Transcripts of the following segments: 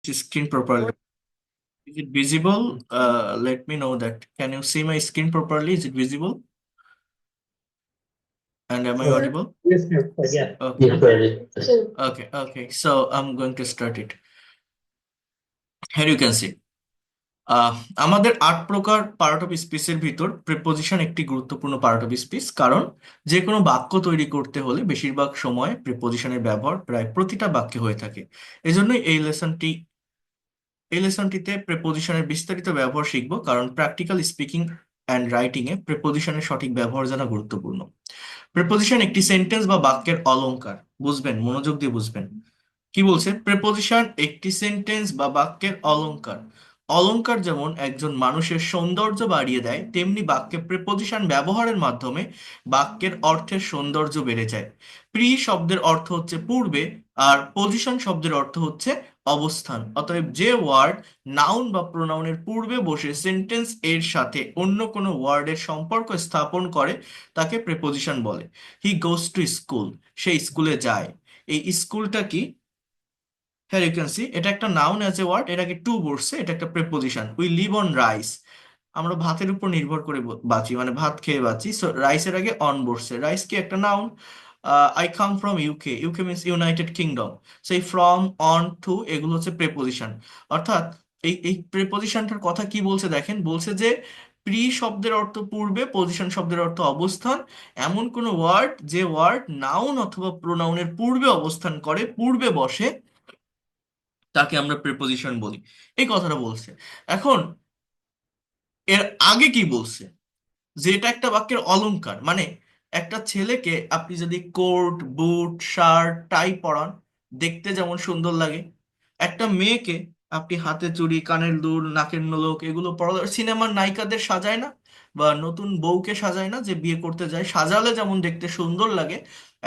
screen properly. Is it visible? Let me know that. Can you see my screen properly? Is it visible? And am I audible? Yes, sir. Yeah. Okay. Yes, sir. Okay. So I'm going to start it. Here you can see. আমাদের 8 প্রকার part of স্পিচের ভিতর preposition একটি গুরুত্বপূর্ণ part of speech, কারণ যে কোনো বাক্য তৈরি করতে হলে বেশিরভাগ সময় প্রিপোজিশনের ব্যবহার প্রায় প্রতিটা বাক্যে হয়ে থাকে। এজন্যই এই লেসনটিতে প্রেপোজিশনের বিস্তারিত ব্যবহার শিখব, কারণ প্র্যাকটিক্যাল স্পিকিং অ্যান্ড রাইটিং এ প্রেপোজিশনের সঠিক ব্যবহার জানা গুরুত্বপূর্ণ। প্রেপোজিশন একটি সেন্টেন্স বা বাক্যের অলংকার। বুঝবেন, মনোযোগ দিয়ে বুঝবেন। কি বলছে? প্রেপোজিশন একটি সেন্টেন্স বা বাক্যের অলংকার। অলংকার যেমন একজন মানুষের সৌন্দর্য বাড়িয়ে দেয়, তেমনি বাক্যে প্রেপোজিশন ব্যবহারের মাধ্যমে বাক্যের অর্থের সৌন্দর্য বেড়ে যায়। প্রি শব্দের অর্থ হচ্ছে পূর্বে, আর পজিশন শব্দের অর্থ হচ্ছে অবস্থান। অতএব যে ওয়ার্ড নাউন বা প্রোনাউনের পূর্বে বসে সেন্টেন্স এর সাথে অন্য কোনো ওয়ার্ডের সম্পর্ক স্থাপন করে তাকে প্রেপোজিশন বলে। হি গোস টু স্কুল, সে স্কুলে যায়। এই স্কুলটা কি? হ্যাঁ, ইউ ক্যান সি এটা একটা নাউন অ্যাজ এ ওয়ার্ড, এটাকে টু বসছে, এটা একটা preposition. We live on rice, আমরা ভাতের উপর নির্ভর করে বাঁচি, মানে ভাত খেয়ে বাঁচি। সো রাইসের আগে অন বসছে, রাইস কি একটা noun. I come from UK, UK means United Kingdom. সেই ফ্রম, অন, টু এগুলো হচ্ছে প্রেপোজিশন। অর্থাৎ এই প্রেপোজিশনটার কথা কি বলছে দেখেন, বলছে যে প্রি শব্দের অর্থ পূর্বে, পজিশন শব্দের অর্থ অবস্থান। এমন কোন ওয়ার্ড যে ওয়ার্ড নাউন অথবা প্রোনাউনের পূর্বে অবস্থান করে, পূর্বে বসে, তাকে আমরা প্রিপোজিশন বলি। এই কথাটা বলছে। এখন এর আগে কি বলছে? যে এটা একটা বাক্যের অলংকার, মানে একটা ছেলেকে আপনি যদি কোট, বুট, শার্ট, টাই পরান, দেখতে যেমন সুন্দর লাগে। একটা মেয়েকে আপনি হাতে চুড়ি, কানের দুল, নাকের নোলক এগুলো পরা, সিনেমার নায়িকাদের সাজায় না, বা নতুন বউকে সাজায় না যে বিয়ে করতে যায়, সাজালে যেমন দেখতে সুন্দর লাগে,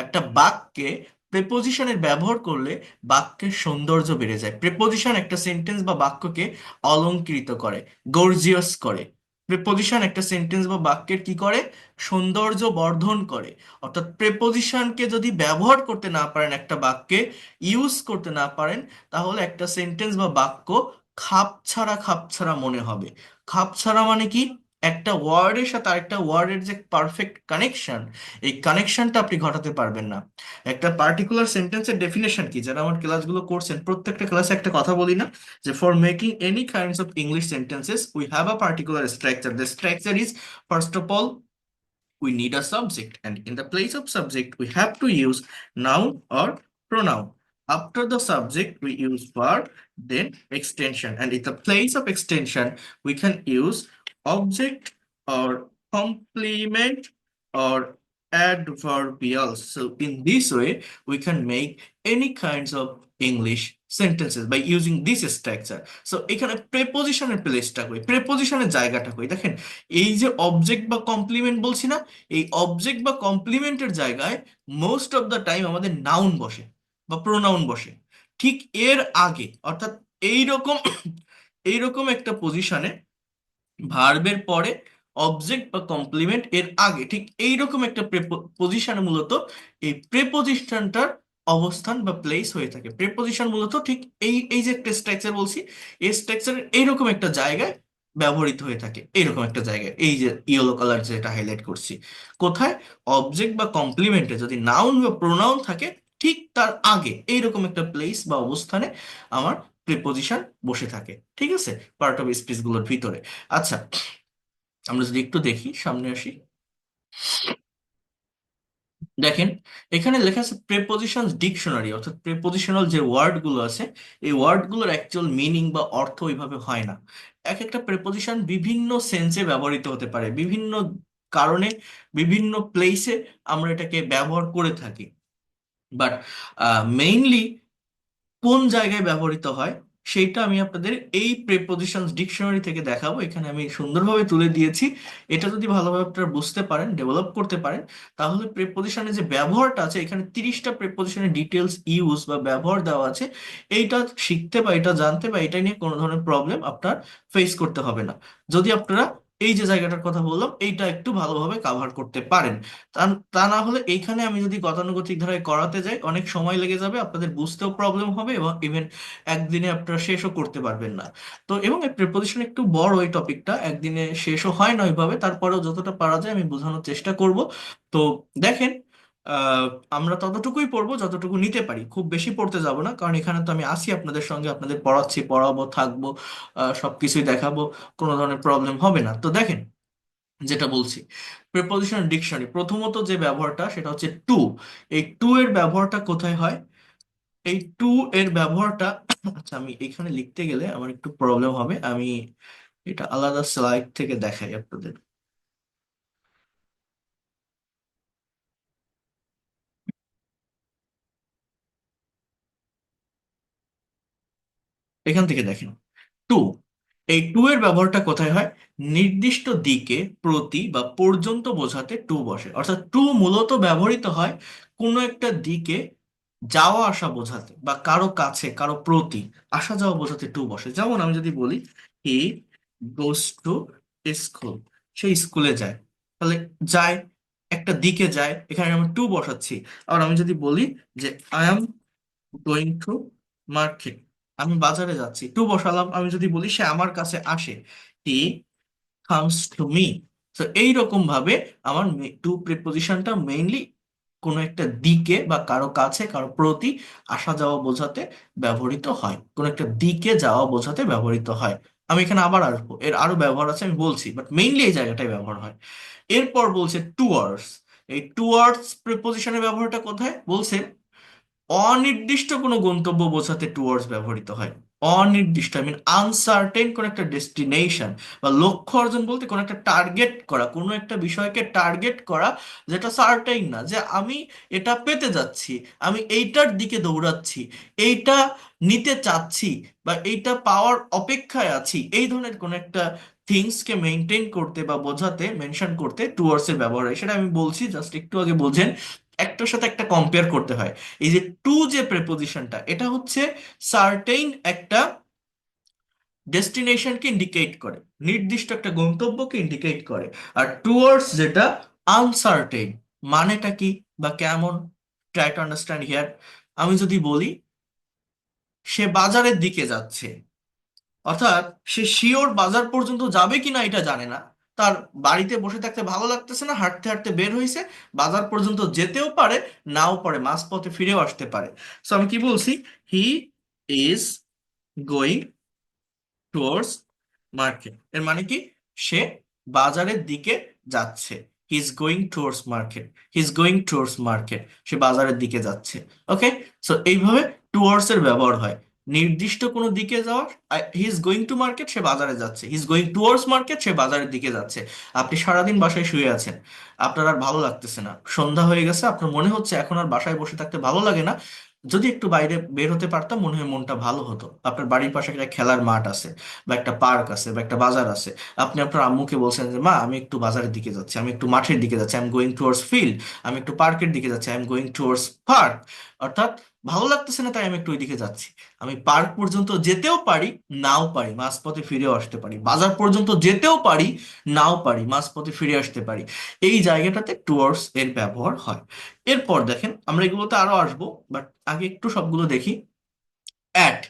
একটা বাক্যে প্রেপোজিশনের ব্যবহার করলে বাক্যের সৌন্দর্য বেড়ে যায়। প্রেপোজিশন একটা সেন্টেন্স বা বাক্যকে অলংকৃত করে, গর্জিয়াস করে। প্রেপোজিশন একটা সেন্টেন্স বা বাক্যের কি করে? সৌন্দর্য বর্ধন করে। অর্থাৎ প্রেপোজিশনকে যদি ব্যবহার করতে না পারেন, একটা বাক্যে ইউজ করতে না পারেন, তাহলে একটা সেন্টেন্স বা বাক্য খাপছাড়া খাপছাড়া মনে হবে। খাপছাড়া মানে কি? একটা ওয়ার্ডের সাথে আরেকটা ওয়ার্ডের যে পারফেক্ট কানেকশন, এই কানেকশনটা আপনি ঘটাতে পারবেন না। একটা পার্টিকুলার সেন্টেন্সের ডেফিনেশন কি, যারা আমার ক্লাসগুলো করছেন, প্রত্যেকটা ক্লাসে একটা কথা বলি না, যে for making any kinds of English sentences, we have a particular structure. The structure is, first of all, we need a subject, and in the place of subject, we have to use noun or pronoun. After the subject, we use verb, then extension, and in the place of extension, we can use object or complement or adverbials. So in this way, we can make any kinds of English sentences by using this structure. So এখানে প্রেপোজিশনের প্লেসটা কই, প্রেপোজিশনের জায়গাটা কই দেখেন। এই যে object বা complement বলছি না, এই অবজেক্ট বা কমপ্লিমেন্টের জায়গায় মোস্ট অফ দ্য টাইম আমাদের নাউন বসে বা প্রোনাউন বসে। ঠিক এর আগে, অর্থাৎ এইরকম এইরকম একটা পজিশনে, ভার্বের পরে অবজেক্ট বা কমপ্লিমেন্ট এর আগে, ঠিক এইরকম একটা পজিশনে মূলত এই প্রেপোজিশনটার অবস্থান বা প্লেস হয়ে থাকে। প্রেপোজিশন মূলত ঠিক এই এই যে একটা স্ট্রাকচার বলছি, এই স্ট্রাকচারের এইরকম একটা জায়গায় ব্যবহৃত হয়ে থাকে, এইরকম একটা জায়গায়। এই যে ইয়েলো কালার যেটা হাইলাইট করছি, কোথায়? অবজেক্ট বা কমপ্লিমেন্টে যদি নাউন বা প্রোনাউন থাকে, ঠিক তার আগে এইরকম একটা প্লেস বা অবস্থানে আমার প্রিপোজিশন বসে থাকে। ঠিক আছে, পার্ট অফ স্পিচ গুলোর ভিতরে। আচ্ছা, আমরা যদি একটু দেখি, সামনে আসি, দেখেন এখানে লেখা আছে প্রেপোজিশন ডিকশনারি। অর্থাৎ প্রেপোজিশনাল যে ওয়ার্ড গুলো আছে, এই ওয়ার্ড গুলোর অ্যাকচুয়াল মিনিং বা অর্থ ওইভাবে হয় না। এক একটা প্রেপোজিশন বিভিন্ন সেন্সে ব্যবহৃত হতে পারে, বিভিন্ন কারণে, বিভিন্ন প্লেসে আমরা এটাকে ব্যবহার করে থাকি। বাট মেইনলি কোন জায়গায় ব্যবহৃত হয় সেটা আমি আপনাদের এই প্রেপোজিশনস ডিকশনারি থেকে দেখাবো। এখানে আমি সুন্দরভাবে তুলে দিয়েছি। এটা যদি ভালোভাবে আপনারা বুঝতে পারেন, ডেভেলপ করতে পারেন, তাহলে প্রেপোজিশনের যে ব্যবহারটা আছে, এখানে 30টা প্রেপোজিশনের ডিটেলস ইউজ বা ব্যবহার দেওয়া আছে, এইটা শিখতে বা এটা জানতে বা এটা নিয়ে কোনো ধরনের প্রবলেম আপনার ফেস করতে হবে না, যদি আপনারা এই যে জায়গাটার কথা বললাম এইটা একটু ভালোভাবে কাভার করতে পারেন। তা তা না হলে এইখানে আমি যদি গতানুগতিক ধারায় করাতে যাই অনেক সময় লেগে যাবে, আপনাদের বুঝতেও প্রবলেম হবে এবং ইভেন একদিনে আপনারা শেষও করতে পারবেন না। তো এবং এই প্রিপোজিশন একটু বড়, এই টপিকটা একদিনে শেষও হয় না ওইভাবে, তারপরেও যতটা পারা যায় আমি বোঝানোর চেষ্টা করব। তো দেখেন, আহ আমরা ততটুকুই পড়বো যতটুকু নিতে পারি, খুব বেশি পড়তে যাব না, কারণ এখানে তো আমি আসি আপনাদের সঙ্গে, আপনাদের পড়াচ্ছি, পড়াবো, থাকবো, সবকিছুই দেখাবো, কোনো ধরনের প্রবলেম হবে না। তো দেখেন, যেটা বলছি, প্রিপোজিশন ডিকশনারি প্রথমত যে ব্যবহারটা সেটা হচ্ছে টু। এই টু এর ব্যবহারটা কোথায় হয়? এই টু এর ব্যবহারটা আচ্ছা, আমি এখানে লিখতে গেলে আমার একটু প্রবলেম হবে, আমি এটা আলাদা স্লাইড থেকে দেখাই আপনাদের। এখান থেকে দেখেন, টু, এই টু এর ব্যবহারটা কোথায় হয়? নির্দিষ্ট দিকে, প্রতি বা পর্যন্ত বোঝাতে টু বসে। অর্থাৎ টু মূলত ব্যবহৃত হয় কোনো একটা দিকে যাওয়া আসা বোঝাতে, বা কারো কাছে, কারো প্রতি আসা যাওয়া বোঝাতে টু বসে। যেমন আমি যদি বলি হি গোস টু স্কুল, সে স্কুলে যায়, তাহলে যায়, একটা দিকে যায়, এখানে আমি টু বসাচ্ছি। আর আমি যদি বলি যে I am going to market, আমি বাজারে যাচ্ছি, টু বসালাম। আমি যদি বলি সে আমার কাছে আসে, হি কামস টু মি। তো এইরকম ভাবে আমার টু প্রিপোজিশনটা মেইনলি কোনো একটা দিকে বা কারো কাছে, কারো প্রতি আসা যাওয়া বোঝাতে ব্যবহৃত হয়, কোনো একটা দিকে যাওয়া বোঝাতে ব্যবহৃত হয়। আমি এখানে আবার আসবো, এর আরো ব্যবহার আছে আমি বলছি, বাট মেইনলি এই জায়গাটায় ব্যবহার হয়। এরপর বলছে টুয়ার্ডস। এই টুয়ার্ডস প্রিপোজিশনের ব্যবহারটা কোথায় বলছে? অনির্দিষ্ট কোনো গন্তব্য বোঝাতে টুয়ার্ডস ব্যবহৃত হয়। অনির্দিষ্ট, আই মিন আনসার্টেন কোন একটা ডেস্টিনেশন বা লক্ষ্য অর্জন, বলতে কোনো একটা টার্গেট করা, কোনো একটা বিষয়কে টার্গেট করা, যেটা সার্টেইন না যে আমি এটা পেতে যাচ্ছি, আমি এইটার দিকে দৌড়াচ্ছি, এইটা নিতে চাচ্ছি, বা এইটা পাওয়ার অপেক্ষায় আছি, এই ধরনের কোন একটা থিংসকে মেনটেন করতে বা বোঝাতে, মেনশন করতে টুয়ার্ডস এর ব্যবহার হয়। সেটা আমি বলছি, জাস্ট একটু আগে বোঝেন, একটার সাথে একটা কম্পেয়ার করতে হয়। এই যে টু যে প্রেপোজিশনটা, এটা হচ্ছে সার্টেইন একটা ডেস্টিনেশনকে ইন্ডিকেট করে, নির্দিষ্ট একটা গন্তব্যকে ইন্ডিকেট করে। আর টুয়ার্ডস যেটা আনসার্টেইন, মানেটা কি বা কেমন? Try to understand here. আমি যদি বলি সে বাজারের দিকে যাচ্ছে, অর্থাৎ সে শিওর বাজার পর্যন্ত যাবে কিনা এটা জানে না, তার বাড়িতে বসে থাকতে ভালো লাগতেছে না, হাঁটতে হাঁটতে বের হয়েছে, বাজার পর্যন্ত যেতেও পারে, নাও পারে, মাঝপথে ফিরেও আসতে পারে। সো আমি কি বলছি? He is going towards market. এর মানে কি? সে বাজারের দিকে যাচ্ছে। He is going towards market, he is going towards market, সে বাজারের দিকে যাচ্ছে। ওকে, সো এইভাবে টুয়ার্ডস এর ব্যবহার হয় নির্দিষ্ট কোনো দিকে যাওয়ার। He is going to market, সে বাজারে যাচ্ছে, he is going towards market, সে বাজারের দিকে যাচ্ছে। আপনি সারাদিন বাসায় শুয়ে আছেন, আপনার আর ভালো লাগতেছে না, সন্ধ্যা হয়ে গেছে, আপনার মনে হচ্ছে এখন আর বাসায় বসে থাকতে ভালো লাগে না, যদি একটু বাইরে বের হতে পারতাম মনে হয় মনটা ভালো হতো। আপনার বাড়ির পাশে একটা খেলার মাঠ আছে, বা একটা পার্ক আছে, বা একটা বাজার আছে, আপনি আপনার আম্মুকে বলছেন যে মা আমি একটু বাজারের দিকে যাচ্ছি, আমি একটু মাঠের দিকে যাচ্ছি, I am going towards field, আমি একটু পার্কের দিকে যাচ্ছি, I am going towards park. অর্থাৎ ভালো লাগতেছে না তাই আমি একটু ওইদিকে যাচ্ছি। আমি পার্ক পর্যন্ত যেতেও পারি, নাও পারি, মাঝপথে ফিরেও আসতে পারি, বাজার পর্যন্ত যেতেও পারি, নাও পারি, মাঝপথে ফিরে আসতে পারি। এই জায়গাটাতে টুয়ার্ডস এর ব্যবহার হয়। এরপর দেখেন, আমরা এগুলোতে আরো আসবো, বাট আগে একটু সবগুলো দেখি। অ্যাট,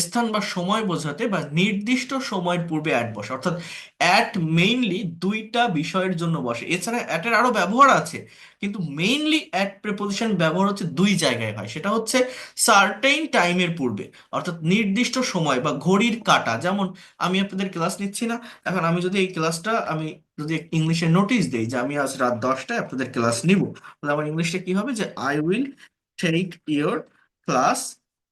স্থান বা সময় বোঝাতে বা নির্দিষ্ট সময়ের পূর্বে অ্যাট বসে। অর্থাৎ অ্যাট মেইনলি দুইটা বিষয়ের জন্য বসে, এছাড়া অ্যাটের আরো ব্যবহার আছে, কিন্তু মেইনলি অ্যাট প্রিপোজিশন ব্যবহার হচ্ছে দুই জায়গায় হয়। সেটা হচ্ছে সার্টেইন টাইমের পূর্বে, অর্থাৎ নির্দিষ্ট সময় বা ঘড়ির কাঁটা। যেমন আমি আপনাদের ক্লাস নিচ্ছি না, এখন আমি যদি এই ক্লাসটা আমি যদি ইংলিশে নোটিশ দেই যে আমি আজ রাত 10টায় আপনাদের ক্লাস নিব, তাহলে আমার ইংলিশটা কি হবে? যে I will take your class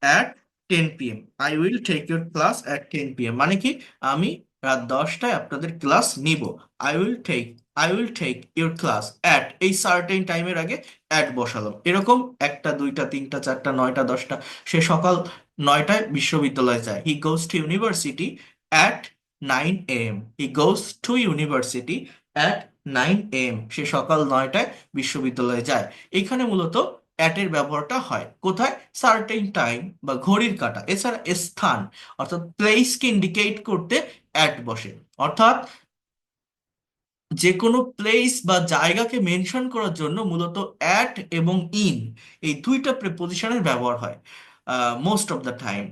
at 10 p.m. I will take your class at 10 p.m. মানে কি? আমি রাত 10টায় আপনাদের ক্লাস নিব। I will take, I will take your class at, এই সার্টেন টাইমের আগে অ্যাট বসালাম। এরকম একটা, দুইটা, তিনটা, চারটা, নয়টা, 10টা, সে সকাল 9টায় বিশ্ববিদ্যালয়ে যায়। He goes to university at 9 a.m. He goes to university at 9 a.m. সে সকাল 9টায় বিশ্ববিদ্যালয়ে যায়। এখানে মূলত অ্যাট এর ব্যবহারটা হয় কোথায়? সার্টেন টাইম বা ঘড়ির কাঁটা। এছাড়া স্থান অর্থাৎ প্লেসকে ইন্ডিকেট করতে অ্যাট বসে। অর্থাৎ যে কোনো প্লেস বা জায়গাকে মেনশন করার জন্য মূলত অ্যাট এবং ইন এই দুইটা প্রিপোজিশনের ব্যবহার হয় মোস্ট অফ দ্য টাইম।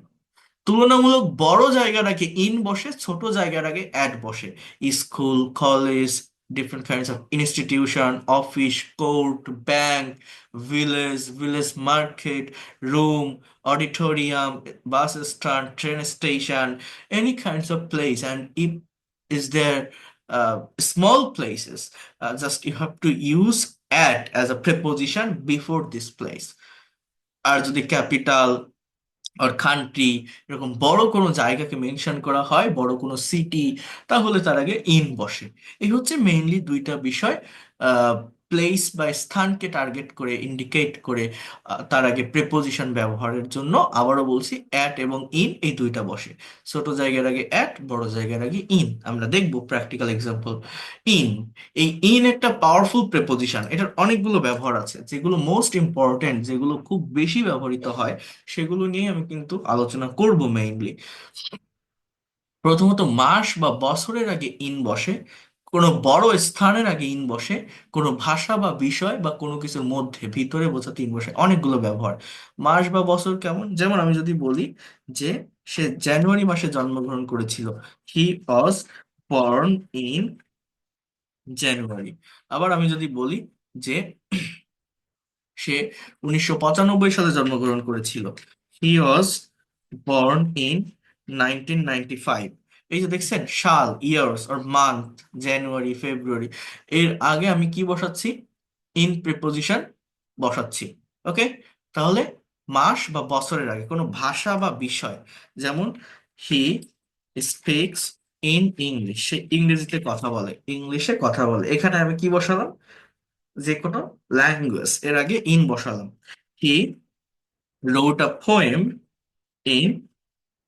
তুলনামূলক বড় জায়গার আগে ইন বসে, ছোট জায়গার আগে অ্যাট বসে। School, college, different kinds of institution, office, court, bank, village market, room, auditorium, bus stand, train station, any kinds of place. And if is there small places, just you have to use at as a preposition before this place. আর যদি capital আর country এরকম বড় কোনো জায়গাকে mention করা হয়, বড় কোনো city, তাহলে তার আগে ইন বসে। এই হচ্ছে মেইনলি দুইটা বিষয়। প্লেস বা স্থানকে টার্গেট করে, ইন্ডিকেট করে তার আগে প্রেপোজিশন ব্যবহারের জন্য আবারও বলছি অ্যাট এবং ইন এই দুইটা বসে। ছোট জায়গার আগে অ্যাট, বড় জায়গার আগে ইন। আমরা দেখব প্র্যাকটিক্যাল এক্সাম্পল। ইন, এই ইন একটা পাওয়ারফুল প্রেপোজিশন। এটার অনেকগুলো ব্যবহার আছে, যেগুলো মোস্ট ইম্পর্টেন্ট, যেগুলো খুব বেশি ব্যবহৃত হয়, সেগুলো নিয়ে আমি কিন্তু আলোচনা করব মেইনলি। প্রথমত, মাস বা বছরের আগে ইন বসে, কোনো বড় স্থানের আগে ইন বসে, কোনো ভাষা বা বিষয় বা কোনো কিছুর মধ্যে ভিতরে বোঝাতে ইন বসে। অনেকগুলো ব্যবহার। মাস বা বছর কেমন, যেমন আমি যদি বলি যে সে জানুয়ারি মাসে জন্মগ্রহণ করেছিল, হি ওয়াজ বর্ন ইন জানুয়ারি। আবার আমি যদি বলি যে সে 1995 সালে জন্মগ্রহণ করেছিল, হি ওয়াজ বর্ন ইন 1995। এই যে দেখছেন, সাল, ইয়ার্স আর মান্থ, জানুয়ারি, ফেব্রুয়ারি, এর আগে আমি কি বসাচ্ছি? ইন প্রিপোজিশন বসাচ্ছি। ওকে, তাহলে মাস বা বছরের আগে কোনো ভাষা বা বিষয়, যেমন হি স্পিক্স ইন ইংলিশ, সে ইংরেজিতে কথা বলে, ইংলিশে কথা বলে, এখানে আমি কি বসালাম? যে কোনো ল্যাঙ্গুয়েজ এর আগে ইন বসালাম। হি রোট আ পোয়েম ইন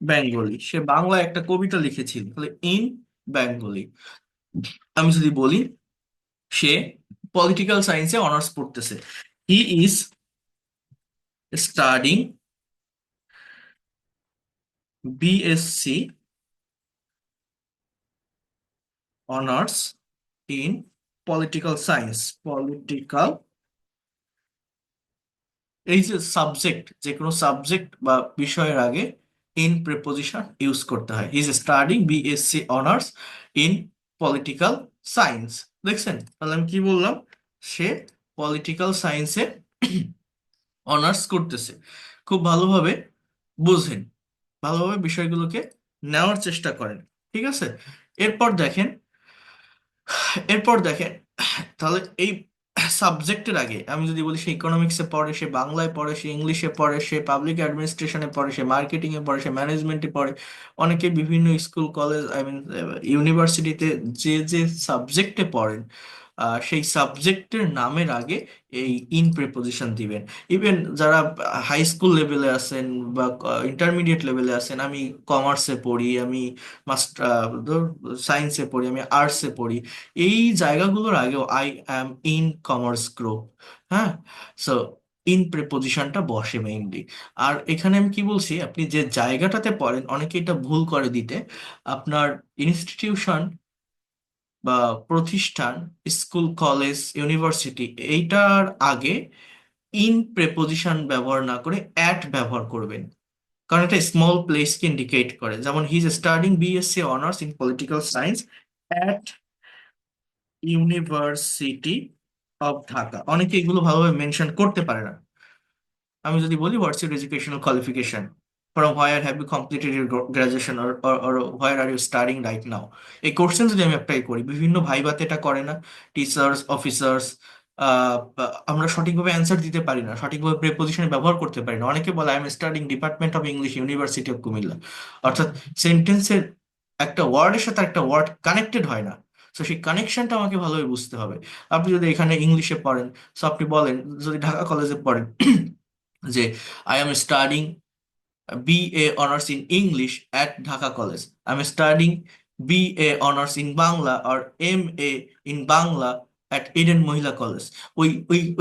বেঙ্গলি, সে বাংলায় একটা কবিতা লিখেছিল, তাহলে ইন বেঙ্গলি। আমি যদি বলি সে পলিটিক্যাল সায়েন্সে অনার্স পড়তেছে, he is studying BSc honours in political science. Political, এই যে সাবজেক্ট, যে কোনো সাবজেক্ট বা বিষয়ের আগে ইন প্রিপোজিশন ইউজ করতে হয়। He is studying BSc honours in political science. দেখছেন, তাহলে আমি কি বললাম? সে পলিটিক্যাল সায়েন্সে অনার্স করতেছে। খুব ভালোভাবে বুঝেন, ভালোভাবে বিষয়গুলোকে নেওয়ার চেষ্টা করেন। ঠিক আছে, এরপর দেখেন, এরপর দেখেন তাহলে এই সাবজেক্টের আগে আমি যদি বলি সে ইকোনমিক্সে পড়ে, সে বাংলায় পড়ে, সে ইংলিশে পড়ে, সে পাবলিক অ্যাডমিনিস্ট্রেশনে পড়ে, সে মার্কেটিং এ পড়ে, সে ম্যানেজমেন্টে পড়ে, অনেকে বিভিন্ন স্কুল, কলেজ, আই মিন ইউনিভার্সিটিতে যে যে সাবজেক্টে পড়েন, সেই সাবজেক্টের নামের আগে এই ইন প্রিপোজিশন দিবেন। ইভেন যারা হাই স্কুল লেভেলে আছেন বা ইন্টারমিডিয়েট লেভেলে আছেন, আমি কমার্সে পড়ি, আমি মাস্টার সায়েন্সে পড়ি, আমি আর্টসে পড়ি, এই জায়গাগুলোর আগেও I am in commerce group, হ্যাঁ, সো ইন প্রিপোজিশনটা বসে মেইনলি। আর এখানে আমি কি বলছি, আপনি যে জায়গাটাতে পড়েন, অনেকে এটা ভুল করে দিতে, আপনার ইনস্টিটিউশন বা প্রতিষ্ঠান, স্কুল, কলেজ, ইউনিভার্সিটি, এইটার আগে ইন প্রেপোজিশন ব্যবহার না করে অ্যাট ব্যবহার করবেন, কারণ এটা স্মল প্লেসকে ইন্ডিকেট করে। যেমন he is studying BSc honours in political science at university of Dhaka. অনেকে এগুলো ভালোভাবে মেনশন করতে পারে না। আমি যদি বলি what's your educational qualification, from where have you completed your graduation, or where are you studying right now, এই কোশ্চেন যদি আমি অ্যাপ্লাই করি, বিভিন্ন ভাইভাতে এটা করে না, টিচার্স, অফিসার্স, আমরা সঠিকভাবে অ্যান্সার দিতে পারি না, সঠিকভাবে প্রেপোজিশন ব্যবহার করতে পারি না। অনেকে বলে I am studying department of English, university of Comilla, অর্থাৎ সেন্টেন্সের একটা ওয়ার্ডের সাথে একটা ওয়ার্ড কানেক্টেড হয় না। তো সেই কানেকশনটা আমাকে ভালোভাবে বুঝতে হবে। আপনি যদি এখানে ইংলিশে পড়েন, সো আপনি বলেন, যদি ঢাকা কলেজে পড়েন যে I am studying BA honors in English at Dhaka College. I'm studying BA honors in Bangla or MA in Bangla at Eden Mohila college.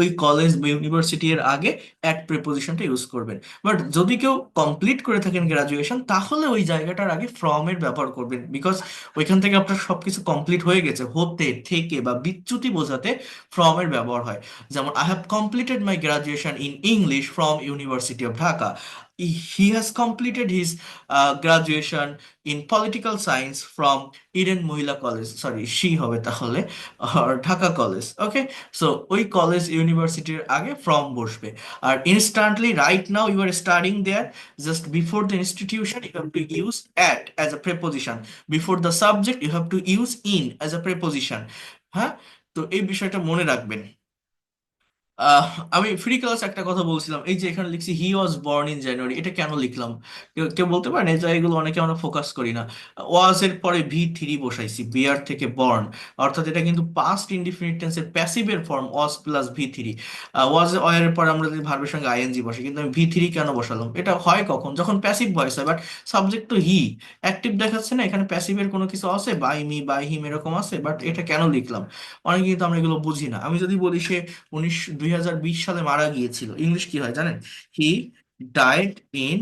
ওই কলেজ বা ইউনিভার্সিটি এর আগে অ্যাট প্রিপোজিশনটা ইউজ করবেন। বাট যদি কেউ কমপ্লিট করে থাকেন গ্রাজুয়েশন, তাহলে ওই জায়গাটার আগে ফ্রম এর ব্যবহার করবেন, বিকজ ওইখান থেকে আপনার সবকিছু কমপ্লিট হয়ে গেছে। হতে, থেকে বা বিচ্যুতি বোঝাতে ফ্রম এর ব্যবহার হয়। যেমন I have completed my graduation in English from university of Dhaka. He has completed his graduation in political science from Eden Mohila college, sorry she হবে তাহলে, আর ঢাকা কলেজ। ওকে, সো ওই কলেজ ইউনিভার্সিটির আগে ফ্রম বসবে। আর instantly right now you are studying there, just before the institution you have to use at as a preposition, before the subject you have to use in as a preposition. হ্যাঁ, তো এই বিষয়টা মনে রাখবেন। আহ, আমি free class একটা কথা বলছিলাম, এই যে এখানে লিখছি হি ওয়াজ বর্ন ইন জানুয়ারি, এটা কেন লিখলাম? কেউ কেউ বলতে পারেন? এই জায়গাগুলো অনেকে আমরা ফোকাস করি না। ওয়াজ এর পরে ভি3 বসাইছি, বিয়ার থেকে বর্ন, অর্থাৎ এটা কিন্তু পাস্ট ইনডিফিনিট টেন্সের প্যাসিভের ফর্ম ওয়াজ প্লাস ভি3। ওয়াজ এর পরে আমরা যদি ভার্বের সঙ্গে আইএনজি বসে, কিন্তু আমি ভি3 কেন বসালাম? এটা হয় কখন? যখন প্যাসিভ ভয়েস হয়, বাট সাবজেক্ট তো হি, অ্যাক্টিভ দেখাচ্ছে না এখানে, প্যাসিভের কোনো কিছু আছে, বাই মি বাই হিম এরকম আছে, বাট এটা কেন লিখলাম? অনেকে কিন্তু আমরা এগুলো বুঝি না। আমি যদি বলি সে 2020 সালে মারা গিয়েছিল, ইংলিশ কি হয় জানেন? He died in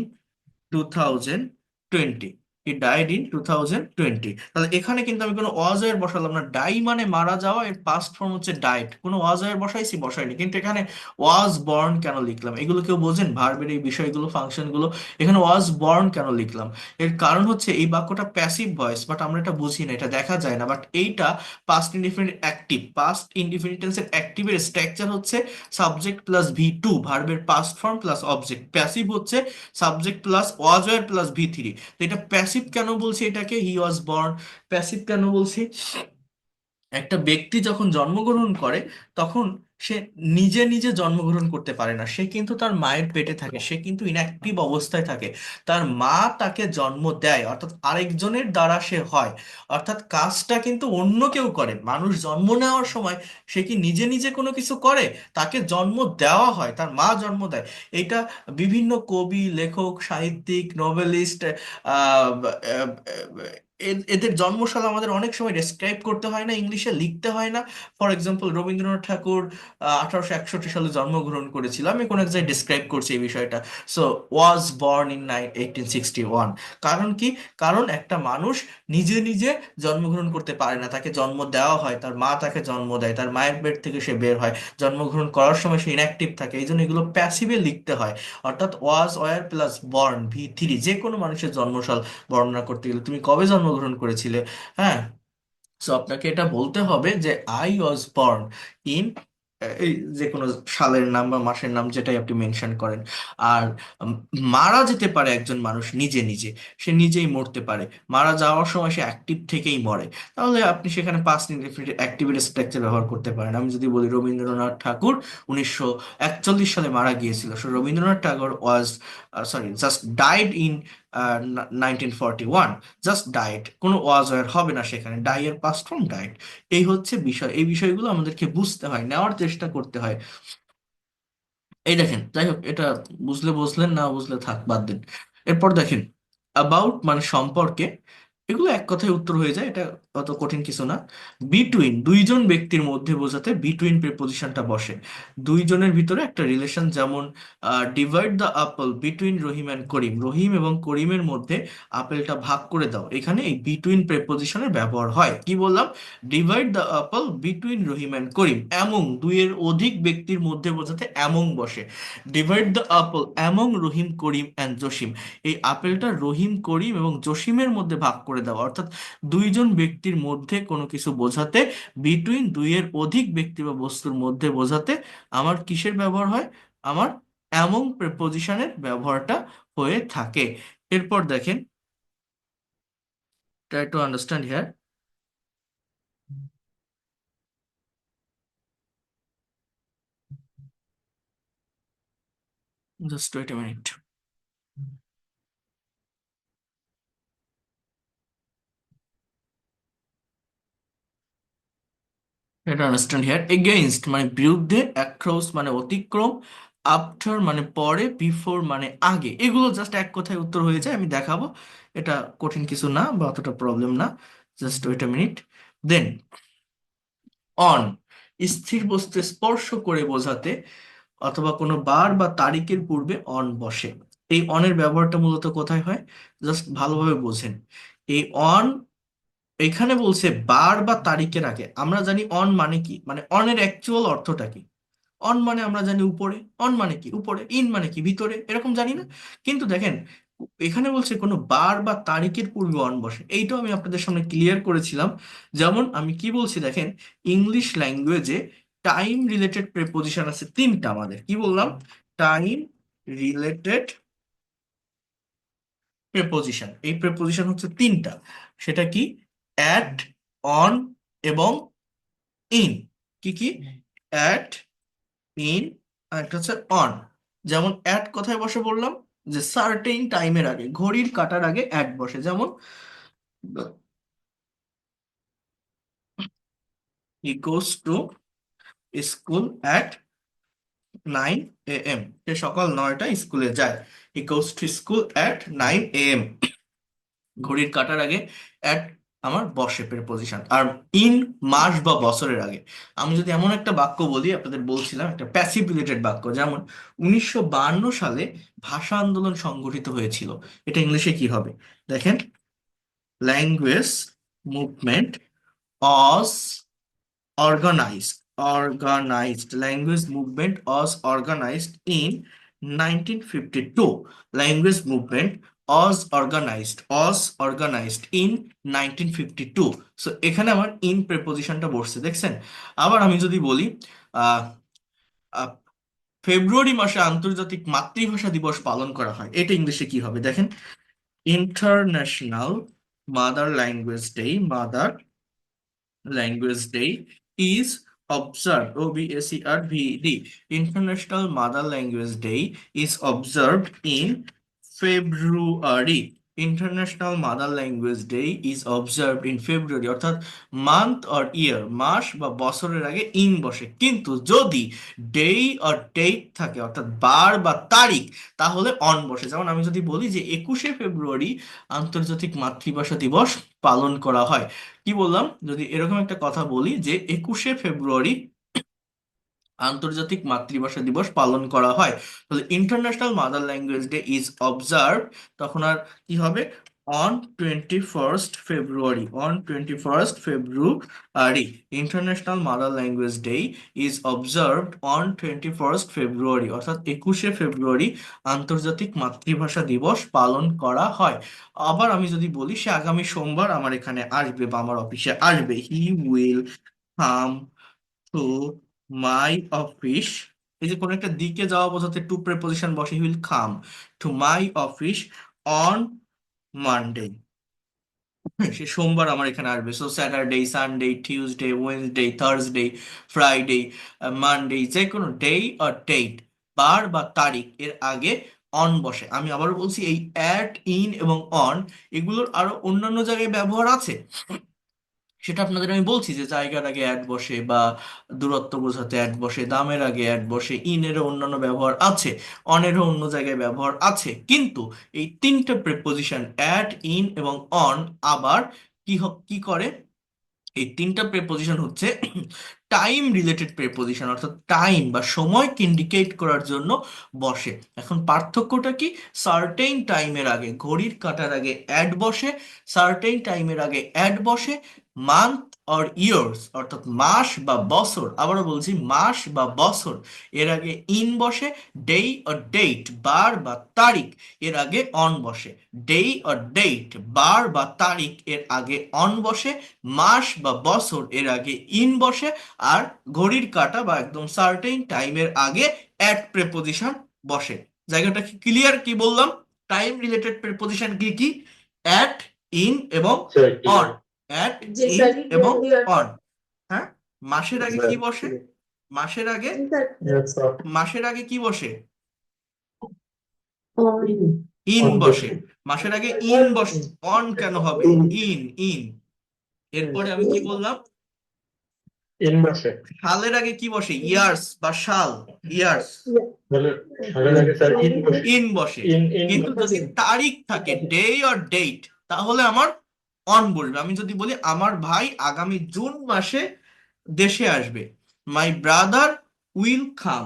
2020। He died in 2020। তাহলে এখানে কিন্তু আমি কোনো অজয়ের বসালাম না। ডাই মানে মারা যাওয়া, এর পাস্ট ফর্ম হচ্ছে ডাইড। কোনো অজয়ের বসাইছি? বসাইনি। কিন্তু এখানে ওয়াজ বর্ন কেন লিখলাম? এগুলো কেউ বোঝেন? ভার্বের এই বিষয়গুলো, ফাংশনগুলো। এখানে ওয়াজ বর্ন কেন লিখলাম? এর কারণ হচ্ছে এই বাক্যটা প্যাসিভ ভয়েস, বাট আমরা এটা বুঝি না, এটা দেখা যায় না। বাট এইটা past indefinite active. Past indefinite টেন্সের অ্যাক্টিভের স্ট্রাকচার হচ্ছে সাবজেক্ট প্লাস ভি টু, ভার্বের past form plus object. Passive হচ্ছে subject plus was were plus ভি3। তো এটা প্যাসিভ কেন বলছি? এটাকে হি ওয়াজ বর্ন প্যাসিভ কেন বলছি? একটা ব্যক্তি যখন জন্মগ্রহণ করে, তখন সে নিজে নিজে জন্মগ্রহণ করতে পারে না, সে কিন্তু তার মায়ের পেটে থাকে, সে কিন্তু ইনঅ্যাক্টিভ অবস্থায় থাকে। তার মা তাকে জন্ম দেয়, অর্থাৎ আরেকজনের দ্বারা সে হয়। অর্থাৎ কাজটা কিন্তু অন্য কেউ করে। মানুষ জন্ম নেওয়ার সময় সে কি নিজে নিজে কোনো কিছু করে? তাকে জন্ম দেওয়া হয়, তার মা জন্ম দেয়। এটা বিভিন্ন কবি, লেখক, সাহিত্যিক, নোবেলিস্ট, এদের জন্মশালা আমাদের অনেক সময় ডেসক্রাইব করতে হয় না, ইংলিশে লিখতে হয় না। ফর এক্সাম্পল, রবীন্দ্রনাথ ঠাকুর 1861 সালে জন্মগ্রহণ করেছিল, আমি কোনো এক জায়গায় ডিসক্রাইব করছি এই বিষয়টা। So was born in 1861। কারণ কি? কারণ একটা মানুষ নিজে নিজে জন্মগ্রহণ করতে পারে না, তাকে জন্ম দেওয়া হয়, তার মা তাকে জন্ম দেয়, তার মায়ের পেট থেকে সে বের হয়। জন্মগ্রহণ করার সময় সে ইনঅ্যাক্টিভ থাকে, এই জন্য এগুলো প্যাসিভে লিখতে হয়। অর্থাৎ ওয়াজ ওয়্যার প্লাস বর্ন ভি3, যে কোনো মানুষের জন্মসাল বর্ণনা করতে গেলে তুমি কবে জন্মগ্রহণ করেছিলে, হ্যাঁ, সো আপনাকে এটা বলতে হবে যে আই ওয়াজ বর্ন ইন, এই যে কোনো সালের নাম বা মাসের নাম যেটাই আপনি মেনশন করেন। আর উম, মারা যেতে পারে একজন মানুষ নিজে নিজে, সে নিজেই মরতে পারে। মারা যাওয়ার সময় সে অ্যাক্টিভ থেকেই মরে, তাহলে আপনি সেখানে পাস্ট ইনডেফিনিট অ্যাক্টিভের স্ট্রাকচার ব্যবহার করতে পারেন। আমি যদি বলি রবীন্দ্রনাথ ঠাকুর 1941 সালে মারা গিয়েছিল, so Rabindranath Tagore was, sorry, just died in 1941। Just diet, কোনো ওয়াজ ওয়ার হবে না সেখানে, ডাই এর পাস্ট ফর্ম ডায়েট। এই হচ্ছে বিষয়, এই বিষয়গুলো আমাদেরকে বুঝতে হয়, নেওয়ার চেষ্টা করতে হয়। এই দেখেন, যাই হোক, এটা বুঝলে বুঝলেন, না বুঝলে থাক, বাদ দিন। এরপর দেখেন, অ্যাবাউট মানে সম্পর্কে, এগুলো এক কথায় উত্তর হয়ে যায়, এটা অত কঠিন কিছু না। বিটুইন, দুইজন ব্যক্তির মধ্যে বোঝাতে বিটুইন প্রিপোজিশনটা বসে। দুইজনের ভিতরে একটা রিলেশন, যেমন divide the apple between Rahim and Karim, Rahim এবং করিমের মধ্যে আপেলটা ভাগ করে দাও, এখানে এই বিটুইন প্রিপোজিশনের ব্যবহার হয়। কি বললাম? Divide the apple between Rahim and Karim. Among, দুইয়ের অধিক ব্যক্তির মধ্যে বোঝাতে অ্যামং বসে। Divide the apple among Rahim Karim and Jasim, এই আপেলটা রহিম, করিম এবং জসিমের মধ্যে ভাগ করে দেওয়া। অর্থাৎ দুইজন ব্যক্তির মধ্যে কোনো কিছু বোঝাতে, বিটুইন, দুইয়ের অধিক ব্যক্তি বা বস্তুর মধ্যে বোঝাতে আমার কিসের ব্যবহার হয়? আমার অ্যামং প্রিপোজিশনের ব্যবহারটা হয়ে থাকে। এরপর দেখেন, try to understand here, just wait a minute. এটা আন্ডারস্ট্যান্ড হিয়ার, এগেইনস্ট মানে বিরুদ্ধে, অ্যাক্রস মানে অতিক্রম, আফটার মানে পরে, বিফোর মানে আগে, এগুলো জাস্ট এক কথায় উত্তর হয়ে যায়, আমি দেখাবো। এটা কঠিন কিছু না বা অতটা প্রবলেম না। Just wait a minute. Then on, স্থির বস্তু স্পর্শ করে বোঝাতে অথবা কোনো বার বা তারিখের পূর্বে অন বসে। এই অনের ব্যবহারটা মূলত কোথায় হয়, জাস্ট ভালোভাবে বোঝেন। এই অন এখানে বলছে বার বা তারিখের আগে। আমরা জানি অন মানে কি, মানে অনের অ্যাকচুয়াল অর্থটা কি। অন মানে আমরা জানি উপরে, অন মানে কি উপরে, ইন মানে কি ভিতরে, এরকম জানি না। কিন্তু দেখেন এখানে বলছে কোনো বার বা তারিখের পূর্বে অন বসে, এইটাও আমি আপনাদের সামনে ক্লিয়ার করেছিলাম। যেমন আমি কি বলছি দেখেন, ইংলিশ ল্যাঙ্গুয়েজে টাইম রিলেটেড প্রেপোজিশন আছে তিনটা। আমাদের কি বললাম, টাইম রিলেটেড প্রেপোজিশন। এই প্রেপোজিশন হচ্ছে তিনটা। সেটা কি, অ্যাট, অন এবং ইন। কি কি, অ্যাট, ইন, আর একটা হচ্ছে অন। যেমন অ্যাট কোথায় বসে বললাম, যে সার্টেইন টাইমের আগে, ঘড়ির কাটার আগে অ্যাট বসে। যেমন he goes to school at 9 AM, সে সকাল 9টায় স্কুলে যায়। He goes to school at 9 AM, ঘড়ির কাটার আগে অ্যাট আমার বসে প্রিপোজিশন। আর ইন মাস বা বছরের আগে। আমি যদি এমন একটা বাক্য বলি, আপনাদের বলছিলাম একটা প্যাসিভ রিলেটেড বাক্য, যেমন 1952 সালে ভাষা আন্দোলন সংগঠিত হয়েছিল, এটা ইংলিশে কি হবে দেখেন, language movement Aja organized language movement was organized in 1952. Language movement was organized in 1952. So এখানে আমার ইন প্রেপোজিশনটা বসছে দেখছেন। আবার আমি যদি বলি আহ আহ, ফেব্রুয়ারি মাসে আন্তর্জাতিক মাতৃভাষা দিবস পালন করা হয়, এটা ইংলিশে কি হবে দেখেন, international mother language day. Mother Language Day is observed, OBSERVD. International Mother Language Day is observed in February. International Mother Language Day is observed in February, অর্থাৎ মান্থ অর ইয়ার, মাস বা বছরের আগে ইন বসে। কিন্তু যদি ডে অর ডেট থাকে, অর্থাৎ বার বা তারিখ, তাহলে অন বসে। যেমন আমি যদি বলি যে 21শে ফেব্রুয়ারি আন্তর্জাতিক মাতৃভাষা দিবস পালন করা হয়, কি বললাম, যদি এরকম একটা কথা বলি যে 21শে ফেব্রুয়ারি আন্তর্জাতিক মাতৃভাষা দিবস পালন করা হয়, তাহলে international mother language day is observe, তখন আর কি হবে, on 21st February international mother language day is observed on 21st ফেব্রুয়ারি, অর্থাৎ 21শে ফেব্রুয়ারি আন্তর্জাতিক মাতৃভাষা দিবস পালন করা হয়। আবার আমি যদি বলি সে আগামী সোমবার আমার এখানে আসবে বা আমার অফিসে আসবে, he will come to my office. এই যে কোনো একটা দিকে যাওয়া বোঝাতে টু প্রেপোজিশন বসে, he will come to my office on Monday. সে সোমবার আমার এখানে আসবে। So Saturday, Sunday, Tuesday, Wednesday, Thursday, Friday, Monday, যে কোনো ডে আর ডেট, বার বা তারিখ এর আগে অন বসে। আমি আবার বলছি, এই অ্যাট, ইন এবং অন এগুলোর আরো অন্যান্য জায়গায় ব্যবহার আছে, সেটা আপনাদের আমি বলছি, যে জায়গার আগে অ্যাড বসে বা দূরত্ব বোঝাতে অ্যাড বসে, দামের আগে অ্যাড বসে, ইনেরও অন্যান্য ব্যবহার আছে, অনেরও অন্য জায়গায় ব্যবহার আছে। কিন্তু এই তিনটে প্রেপোজিশন অ্যাট, ইন এবং অন আবার কি করে, এই তিনটা প্রেপোজিশন হচ্ছে টাইম রিলেটেড প্রেপোজিশন, অর্থাৎ টাইম বা সময়কে ইন্ডিকেট করার জন্য বসে। এখন পার্থক্যটা কি, সার্টেইন টাইমের আগে, ঘড়ির কাঁটার আগে অ্যাড বসে, সার্টেইন টাইমের আগে অ্যাড বসে, মান্থ অর ইয়ার্স অর্থাৎ মাস বা বছর, আবারও বলছি মাস বা বছর এর আগে ইন বসে, ডে অর ডেট বার বা তারিখ এর আগে অন বসে, ডে অর ডেট বার বা তারিখ এর আগে অন বসে, মাস বা বছর এর আগে ইন বসে, আর ঘড়ির কাঁটা বা একদম সার্টেইন টাইমের আগে অ্যাট প্রেপোজিশন বসে। জায়গাটা কি ক্লিয়ার, কি বললাম, টাইম রিলেটেড প্রেপোজিশন কি কি, অ্যাট, ইন এবং sir on. At, G in sir এবং অন। হ্যাঁ, মাসের আগে কি স্যার বসে, মাসের আগে, জি স্যার স্যার মাসের আগে কি বসে, অন ইন অন বসে। বসে মাসের আগে ইন বসে, অন কেন হবে, ইন, ইন। এরপরে আমি কি বললাম, ইন বসে সালের আগে কি বসে, ইয়ার্স বা সাল, ইয়ার্স, তাহলে সালের আগে স্যার ইন বসে ইন বসে। ইন কিন্তু যদি তারিখ থাকে, ডে অর ডেট, তাহলে আমার অন বসবে। আমি যদি বলি আমার ভাই আগামী জুন মাসে দেশে আসবে, my brother will come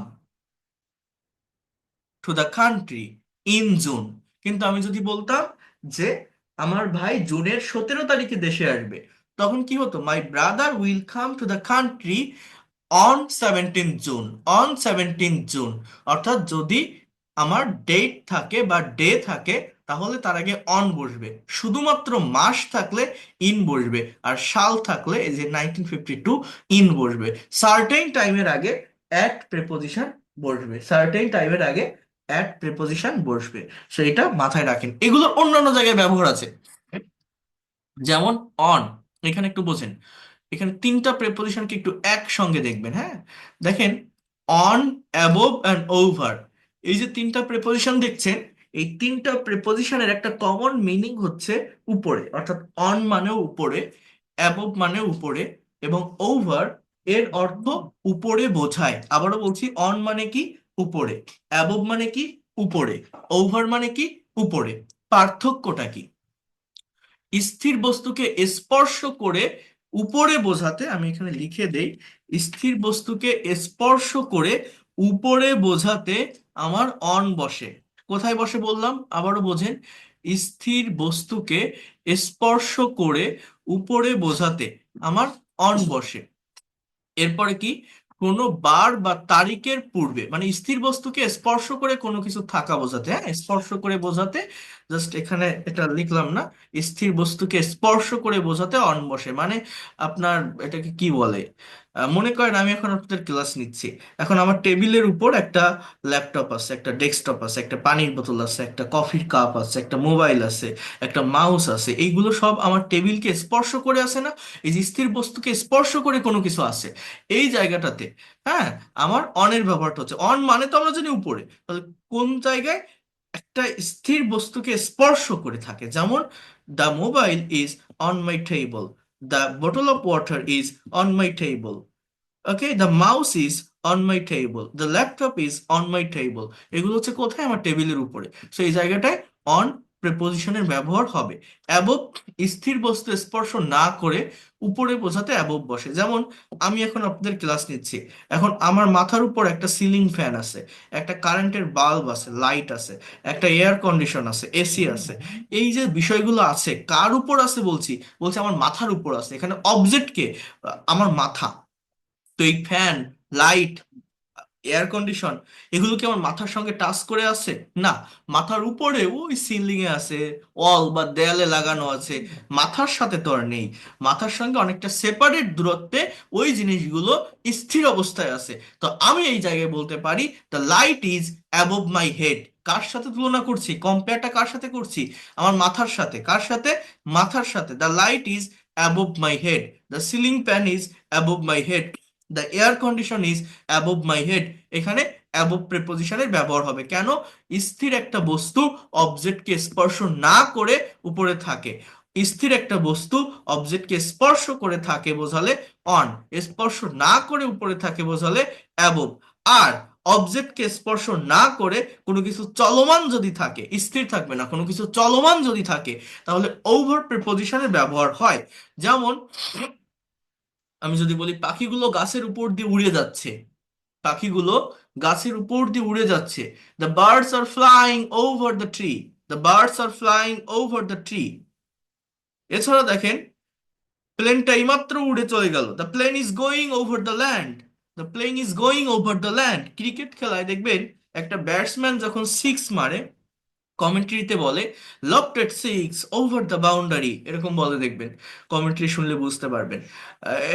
to the country in June. কিন্তু আমি যদি বলতাম যে আমার ভাই জুনের 17 তারিখে দেশে আসবে, তখন কি হতো? My brother will come to the country on 17 June. On 17 June, অর্থাৎ যদি আমার ডেট থাকে বা ডে থাকে, তাহলে তার আগে অন বসবে। শুধুমাত্র মাস থাকলে ইন বসবে, আর সাল থাকলে এই যে 1952 ইন বসবে। সার্টেন টাইমের আগে অ্যাট প্রেপোজিশন বসবে, সার্টেন টাইমের আগে অ্যাট প্রেপোজিশন বসবে। সো এটা মাথায় রাখেন, এগুলোর অন্যান্য জায়গায় ব্যবহার আছে। যেমন অন, এখানে একটু বোঝেন, এখানে তিনটা প্রেপোজিশনকে একটু একসঙ্গে দেখবেন। হ্যাঁ, দেখেন, অন, অ্যাবোভ অ্যান্ড ওভার, এই যে তিনটা প্রেপোজিশন দেখছেন, এই তিনটা প্রেপোজিশনের একটা কমন মিনিং হচ্ছে উপরে, অর্থাৎ অন মানেও উপরে, অ্যাবোভ মানেও উপরে, এবং ওভার এর অর্থ উপরে বোঝায়। আবারও বলছি, অন মানে কি? উপরে। অ্যাবোভ মানে কি? উপরে। ওভার মানে কি? উপরে। পার্থক্যটা কি? স্থির বস্তুকে স্পর্শ করে উপরে বোঝাতে, আমি এখানে লিখে দেই, স্থির বস্তুকে স্পর্শ করে উপরে বোঝাতে আমার অন বসে। কোথায় বসে বললাম? আবারও বোঝেন, স্থির বস্তুকে স্পর্শ করে উপরে বোঝাতে আমার অন বসে। এরপরে কি? কোনো বার বা তারিখের পূর্বে, মানে স্থির বস্তুকে স্পর্শ করে কোনো কিছু থাকা বোঝাতে, হ্যাঁ, স্পর্শ করে বোঝাতে, জাস্ট এখানে এটা লিখলাম না, স্থির বস্তুকে স্পর্শ করে বোঝাতে অন বসে। মানে আপনার এটাকে কি বলে? মনে করেন আমি এখন আপনাদের ক্লাস নিচ্ছি, এখন আমার টেবিলের উপর একটা ল্যাপটপ আছে, একটা ডেস্কটপ আছে, একটা পানির বোতল আছে, একটা কফির কাপ আছে, একটা মোবাইল আছে, একটা মাউস আছে, এইগুলো সব আমার টেবিলকে স্পর্শ করে আছে না? এই যে স্থির বস্তুকে স্পর্শ করে কোনো কিছু আছে, এই জায়গাটাতে, হ্যাঁ, আমার অনের ব্যবহারটা হচ্ছে। অন মানে তো আমরা জানি উপরে, তাহলে কোন জায়গায় একটা স্থির বস্তুকে স্পর্শ করে থাকে? যেমন the mobile is on my table, the bottle of water is on my table, okay, the mouse is on my table, the laptop is on my table. এগুলো হচ্ছে কোথায়? আমার টেবিলের উপরে। সো এই জায়গাটায় অন প্রেপোজিশনের ব্যবহার হবে। অ্যাবভ, স্থির বস্তু স্পর্শ না করে উপরে বোঝাতে অ্যাবভ বসে। যেমন আমি এখন আপনাদের ক্লাস নিচ্ছি, এখন আমার মাথার উপর একটা সিলিং ফ্যান আছে, একটা কারেন্টের বাল্ব আছে, লাইট আছে, একটা এয়ার কন্ডিশন আছে, এসি আছে। এই যে বিষয়গুলো আছে, কার উপর আছে বলছি? বলছি আমার মাথার উপর আছে। এখানে অবজেক্ট কে? আমার মাথা। তো এই ফ্যান, লাইট, এয়ার কন্ডিশন, এগুলো কি আমার মাথার সঙ্গে টাচ করে আছে? না, মাথার উপরে ওই সিলিং এ আছে, ওয়াল বা দেয়ালে লাগানো আছে, মাথার সাথে তো আর নেই। মাথার সঙ্গে অনেকটা সেপারেট দূরত্বে ওই জিনিসগুলো স্থির অবস্থায় আছে। তো আমি এই জায়গায় বলতে পারি the light is above my head. কার সাথে তুলনা করছি? কম্পেয়ারটা কার সাথে করছি? আমার মাথার সাথে। কার সাথে? মাথার সাথে। The light is above my head, the ceiling fan is above my head, the air condition is above my head. এখানে অ্যাবভ প্রেপোজিশনের ব্যবহার হবে। কেন? স্থির একটা বস্তু অবজেক্টকে স্পর্শ না করে উপরে থাকে। স্থির একটা বস্তু অবজেক্টকে স্পর্শ করে থাকে বোঝালে অন, স্পর্শ না করে উপরে থাকে বোঝালে অ্যাবভ। আর অবজেক্টকে স্পর্শ না করে কোনো কিছু চলমান যদি থাকে, স্থির থাকবে না, কোনো কিছু চলমান যদি থাকে, তাহলে ওভার প্রিপোজিশনের ব্যবহার হয়। যেমন আমি যদি বলি পাখিগুলো গাছের উপর দিয়ে উড়ে যাচ্ছে, পাখিগুলো গাছের উপর দিয়ে উড়ে যাচ্ছে, the birds are flying over the tree, the birds are flying over the tree. এছাড়া দেখেন, প্লেনটা এইমাত্র উড়ে চলে গেল, the plane is going over the land, the plane is going over the land. Cricket খেলায় দেখবেন একটা ব্যাটসম্যান যখন সিক্স মারে, কমেন্ট্রিতে বলে lofted six over the boundary, এরকম বলে, দেখবেন কমেন্ট্রি শুনলে বুঝতে পারবেন।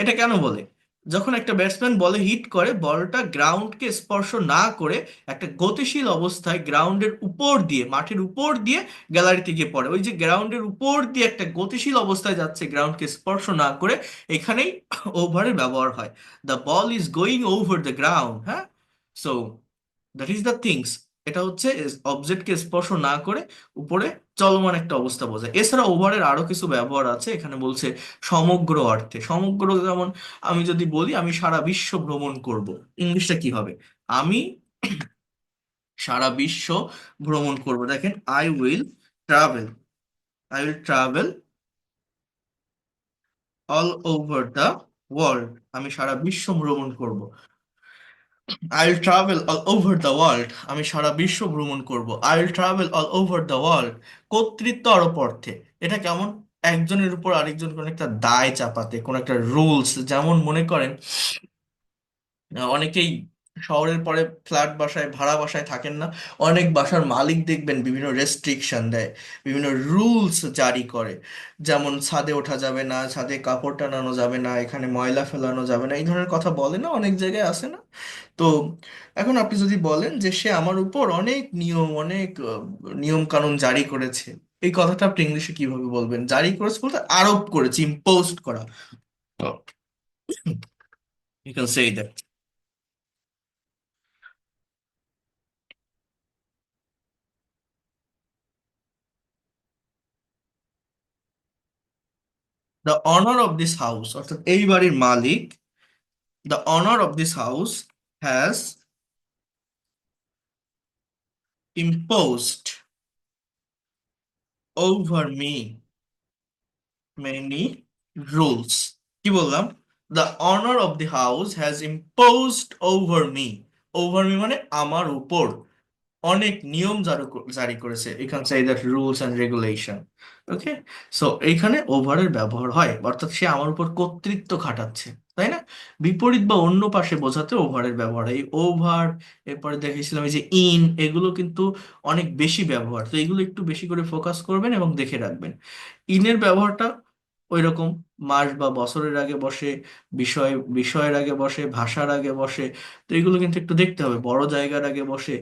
এটা কেন বলে? যখন একটা ব্যাটসম্যান বলে হিট করে, বলটা গ্রাউন্ডকে স্পর্শ না করে একটা গতিশীল অবস্থায় গ্রাউন্ডের উপর দিয়ে, মাঠের উপর দিয়ে গ্যালারিতে গিয়ে পড়ে, ওই যে গ্রাউন্ডের উপর দিয়ে একটা গতিশীল অবস্থায় যাচ্ছে, গ্রাউন্ডকে স্পর্শ না করে, এখানেই ওভারের ব্যবহার হয়। The ball is going over the ground, হ্যাঁ। So that is the things. এটা হচ্ছে অবজেক্টকে স্পর্শ না করে উপরে চলমান একটা অবস্থা বোঝায়। এছাড়া ওভারের আরো কিছু ব্যবহার আছে, এখানে বলছে সমগ্র অর্থে। সমগ্র, যেমন আমি যদি বলি আমি সারা বিশ্ব ভ্রমণ করব, ইংলিশটা কি হবে? আমি সারা বিশ্ব ভ্রমণ করব। দেখেন, I will travel, I will travel all over the world, আমি সারা বিশ্ব ভ্রমণ করব। I will travel all over the world, আমি সারা বিশ্ব ভ্রমণ করব। I will travel all over the world, কর্তৃত্ব আরোপ অর্থে। এটা কেমন? একজনের উপর আরেকজন কোন একটা দায় চাপাতে, কোন একটা রুলস। যেমন মনে করেন অনেকেই শহরের পরে ফ্ল্যাট বাসায়, ভাড়া বাসায় থাকেন না, অনেক বাসার মালিক দেখবেন বিভিন্ন রেস্ট্রিকশন দেয়, বিভিন্ন রুলস জারি করে। যেমন ছাদে ওঠা যাবে না, ছাদে কাপড় টানানো যাবে না, এখানে ময়লা ফেলানো যাবে না, এই ধরনের কথা বলে না, অনেক জায়গায় আছে না? তো এখন আপনি যদি বলেন যে সে আমার উপর অনেক নিয়ম, অনেক নিয়ম কানুন জারি করেছে, এই কথাটা আপনি ইংলিশে কিভাবে বলবেন? জারি করেছে বলতে আরোপ করেছে, ইম্পোজড করা। You can say that the owner of this house, অর্থাৎ এই বাড়ির মালিক, the owner of this house has imposed over me many rules। কি বললাম? The owner of the house has imposed over me, over me মানে আমার উপর অনেক নিয়ম জারি করেছে। এখানে চাই that rules and regulation. Okay, so এইখানে ওভারের ব্যবহার হয়, অর্থাৎ সে আমার উপর কর্তৃত্ব খাটাচ্ছে, তাই না? বিপরীত বা অন্য পাশে বোঝাতে ওভারের ব্যবহার হয়। এই ওভার, এরপরে দেখেছিলাম এই যে ইন, এগুলো কিন্তু অনেক বেশি ব্যবহার, তো এগুলো একটু বেশি করে ফোকাস করবেন এবং দেখে রাখবেন। ইনের ব্যবহারটা ওই রকম, মাস বা বছরের আগে বসে, বিষয় বিষয়ের আগে বসে, ভাষার আগে বসে। তো এগুলো কিন্তু একটু দেখতে হবে, বড় জায়গার আগে বসে।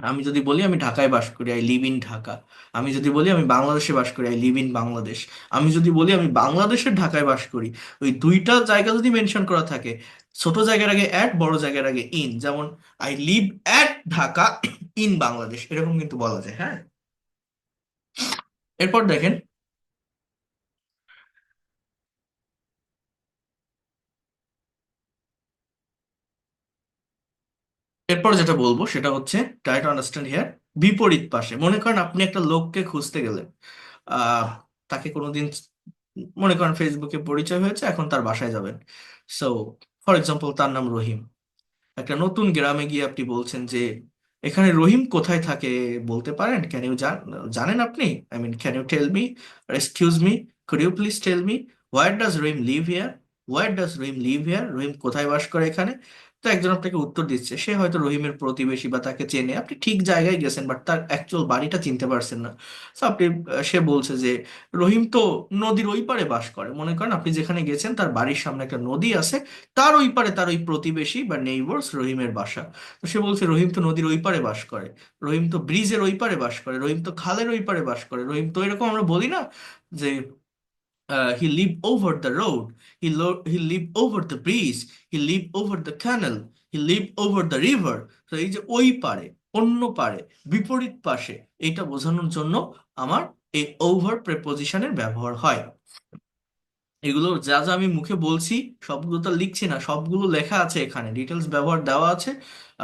আমি যদি বলি আমি ঢাকায় বাস করি, আই লিভ ইন ঢাকা। আমি যদি বলি আমি বাংলাদেশে বাস করি, আই লিভ ইন বাংলাদেশ। আমি যদি বলি আমি বাংলাদেশের ঢাকায় বাস করি, ওই দুইটা জায়গা যদি মেনশন করা থাকে, ছোট জায়গার আগে অ্যাট, বড় জায়গার আগে ইন, যেমন I live at Dhaka in Bangladesh, এরকম কিন্তু বলা যায়। হ্যাঁ, এরপর দেখেন, এরপর যেটা বলবো সেটা হচ্ছে ট্রাই টু আন্ডারস্ট্যান্ড হিয়ার। বিপরীত পাশে মনে করেন আপনি একটা লোককে খুঁজতে গেলেন, তাকে কোনোদিন মনে করেন ফেসবুকে পরিচয় হয়েছে, এখন তার বাসায় যাবেন। সো ফর এক্সাম্পল তার নাম রহিম। একটা নতুন গ্রামে গিয়ে আপনি বলছেন যে এখানে রহিম কোথায় থাকে বলতে পারেন? ক্যান ইউ, জানেন আপনি? I mean can you tell me, excuse me, could you please tell me where does Rahim live here, where does Rahim live here, Rahim কোথায় বাস করে এখানে? তো একজন আপনাকে উত্তর দিচ্ছে, সে হয়তো রহিমের প্রতিবেশী বা তাকে চেনে, আপনি ঠিক জায়গায় গেছেন বাট তার অ্যাকচুয়াল বাড়িটা চিনতে পারছেন না। তো আপনি সে বলছে যে রহিম তো নদীর ওই পারে বাস করে। মনে করেন আপনি যেখানে গেছেন তার বাড়ির সামনে একটা নদী আছে, তার ওই পারে তার ওই প্রতিবেশী বা নেইবার্স রহিমের বাসা। তো সে বলছে রহিম তো নদীর ওই পারে বাস করে, রহিম তো ব্রিজের ওই পারে বাস করে, রহিম তো খালের ওই পারে বাস করে, রহিম তো, এরকম আমরা বলি না যে he live over the road, he live over the bridge, he live over the canal, he live over the river. তো এই যে ওই পারে, অন্য পারে, বিপরীত পাশে, এইটা বোঝানোর জন্য আমার এই ওভার প্রেপোজিশনের ব্যবহার হয়। এগুলো যা যা আমি মুখে বলছি সবগুলো তো লিখছি না, সবগুলো লেখা আছে এখানে, ডিটেলস ব্যবহার দেওয়া আছে,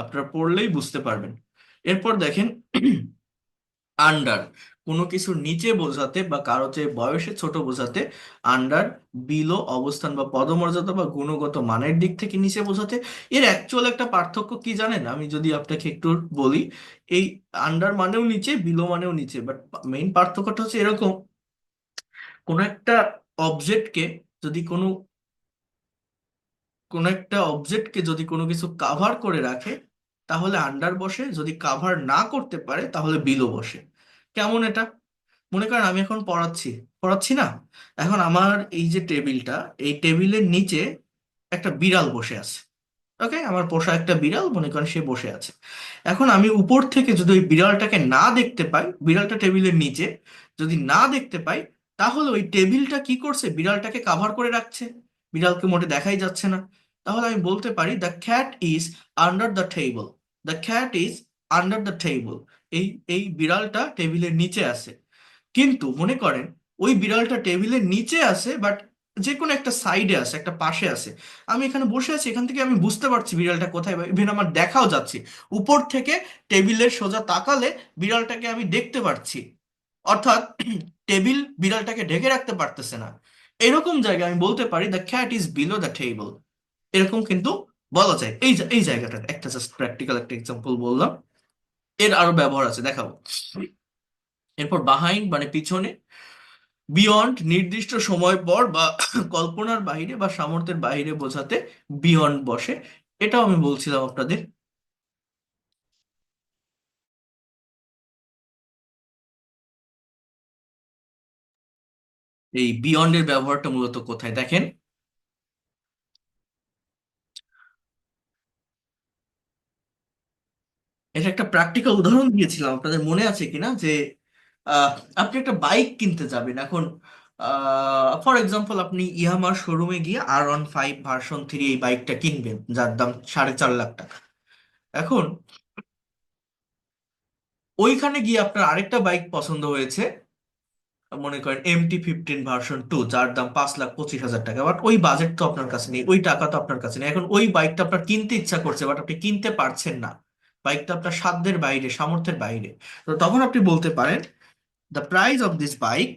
আপনারা পড়লেই বুঝতে পারবেন। এরপর দেখেন, আন্ডার, কোনো কিছুর নিচে বোঝাতে বা কারো চেয়ে বয়সে ছোট বোঝাতে। আন্ডার, বিলো, অবস্থান বা পদমর্যাদা বা গুণগত মানের দিক থেকে নিচে বোঝাতে। এর অ্যাকচুয়াল একটা পার্থক্য কি জানেন? আমি যদি আপনাকে একটু বলি, এই আন্ডার মানেও নিচে, বিলো মানেও নিচে, বাট মেইন পার্থক্যটা হচ্ছে এরকম, কোনো একটা অবজেক্টকে যদি কোনো কিছু কাভার করে রাখে তাহলে আন্ডার বসে, যদি কাভার না করতে পারে তাহলে বিলো বসে। কেমন এটা? মনে করেন আমি এখন পড়াচ্ছি, পড়াচ্ছি না, এখন আমার এই যে টেবিলটা, এই টেবিলের নিচে একটা বিড়াল বসে আছে। ওকে, আমার পোষা একটা বিড়াল, মনে করেন সে বসে আছে। এখন আমি উপর থেকে যদি ওই বিড়ালটাকে না দেখতে পাই, বিড়ালটা টেবিলের নিচে যদি না দেখতে পাই, তাহলে ওই টেবিলটা কি করছে? বিড়ালটাকে কাভার করে রাখছে, বিড়ালকে মোটে দেখাই যাচ্ছে না। তাহলে আমি বলতে পারি the cat is under the table, the cat is under the table. এই এই বিড়ালটা টেবিলের নিচে আছে। কিন্তু মনে করেন ওই বিড়ালটা টেবিলের নিচে আছে বাট যে কোনো একটা সাইডে আছে, একটা পাশে আছে। আমি এখানে বসে আছি, এখান থেকে আমি বুঝতে পারছি বিড়ালটা কোথায়, ইভেন আমার দেখাও যাচ্ছে। উপর থেকে টেবিলের সোজা তাকালে বিড়ালটাকে আমি দেখতে পারছি। অর্থাৎ টেবিল বিড়ালটাকে ঢেকে রাখতে পারতেছে না। এরকম জায়গায় আমি বলতে পারি the cat is below the table, এরকম কিন্তু বলা যায়। এই জায়গাটা একটা জাস্ট প্র্যাকটিক্যাল একটা এক্সাম্পল বললাম, এর আরো ব্যবহার আছে দেখাবো। এরপর বাহাইন্ড মানে পিছনে, বিয়ন্ড নির্দিষ্ট সময় পর বা কল্পনার বাইরে বা সামর্থ্যের বাইরে বোঝাতে বিয়ন্ড বসে, এটাও আমি বলছিলাম আপনাদের। এই বিয়ন্ডের ব্যবহারটা মূলত কোথায় দেখেন, এটা একটা প্র্যাকটিক্যাল উদাহরণ দিয়েছিলাম, আপনাদের মনে আছে কিনা যে আহ, আপনি একটা বাইক কিনতে যাবেন এখন, ফর এক্সাম্পল আপনি ইয়ামার শোরুমে গিয়ে R15 ভার্সন 3 এই বাইকটা কিনবেন যার দাম 4.5 লাখ টাকা। এখন ওইখানে গিয়ে আপনার আরেকটা বাইক পছন্দ হয়েছে, মনে করেন MT15 ভার্সন 2 যার দাম 5,25,000 টাকা, বাট ওই বাজেট তো আপনার কাছে নেই, ওই টাকা তো আপনার কাছে নেই। এখন ওই বাইকটা আপনার কিনতে ইচ্ছা করছে বাট আপনি কিনতে পারছেন না, বাইকটা আপনার সাধ্যের বাইরে, সামর্থ্যের বাইরে। তো তখন আপনি বলতে পারেন the price of this bike,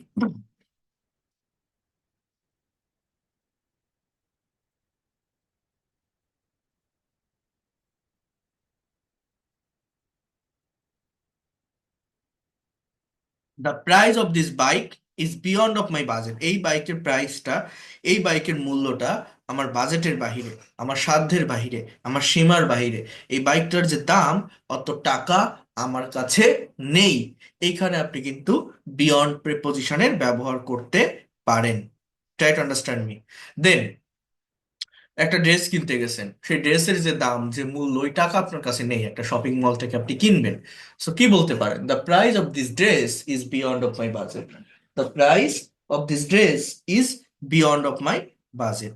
the price of this bike is beyond of my budget, এই বাইকের প্রাইসটা, এই বাইকের মূল্যটা আমার বাজেটের বাহিরে, আমার সাধ্যের বাহিরে, আমার সীমার বাহিরে, এই বাইকটার যে দাম অত টাকা আমার কাছে নেই। এইখানে আপনি কিন্তু বিয়ন্ড প্রিপোজিশনের ব্যবহার করতে পারেন। Try to understand me. Then একটা ড্রেস কিনতে গেছেন, সেই ড্রেসের যে দাম, যে মূল্য, ওই টাকা আপনার কাছে নেই, একটা শপিং মল থেকে আপনি কিনবেন। সো কি বলতে পারেন, the price of this dress is beyond of my budget, the price of this dress is beyond of my budget.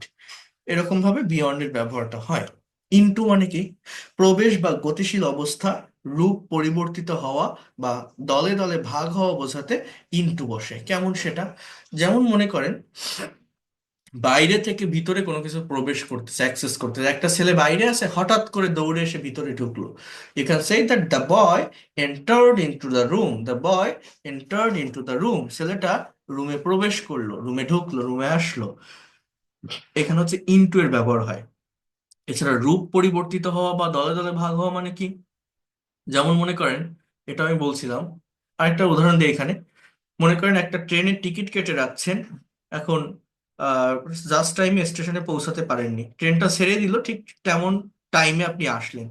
এরকম ভাবে বিয়ন্ড এর ব্যবহারটা হয়। ইনটু মানে কি, প্রবেশ বা গতিশীল অবস্থা, রূপ পরিবর্তিত হওয়া বা দলে দলে ভাগ হওয়া বোঝাতে ইনটু বসে। কেমন সেটা, যেমন মনে করেন বাইরে থেকে ভিতরে কোনো কিছু প্রবেশ করতেছে, অ্যাক্সেস করতেছে, একটা ছেলে বাইরে আছে হঠাৎ করে দৌড়ে এসে ভিতরে ঢুকলো, you can say that the boy entered into the room, the boy entered into the room, ছেলেটা রুমে প্রবেশ করলো, রুমে ঢুকলো, রুমে আসলো। এখানে হচ্ছে ইনটু এর ব্যবহার হয়। এছাড়া রূপ পরিবর্তিত হওয়া বা দলে দলে ভাগ হওয়া মানে কি, যেমন মনে করেন, এটা আমি বলছিলাম, আরেকটা উদাহরণ দিই এখানে। মনে করেন একটা ট্রেনের টিকিট কেটে রাখছেন, এখন জাস্ট টাইমে স্টেশনে পৌঁছাতে পারেননি, ট্রেনটা ছেড়ে দিল, ঠিক তেমন টাইমে আপনি আসলেন,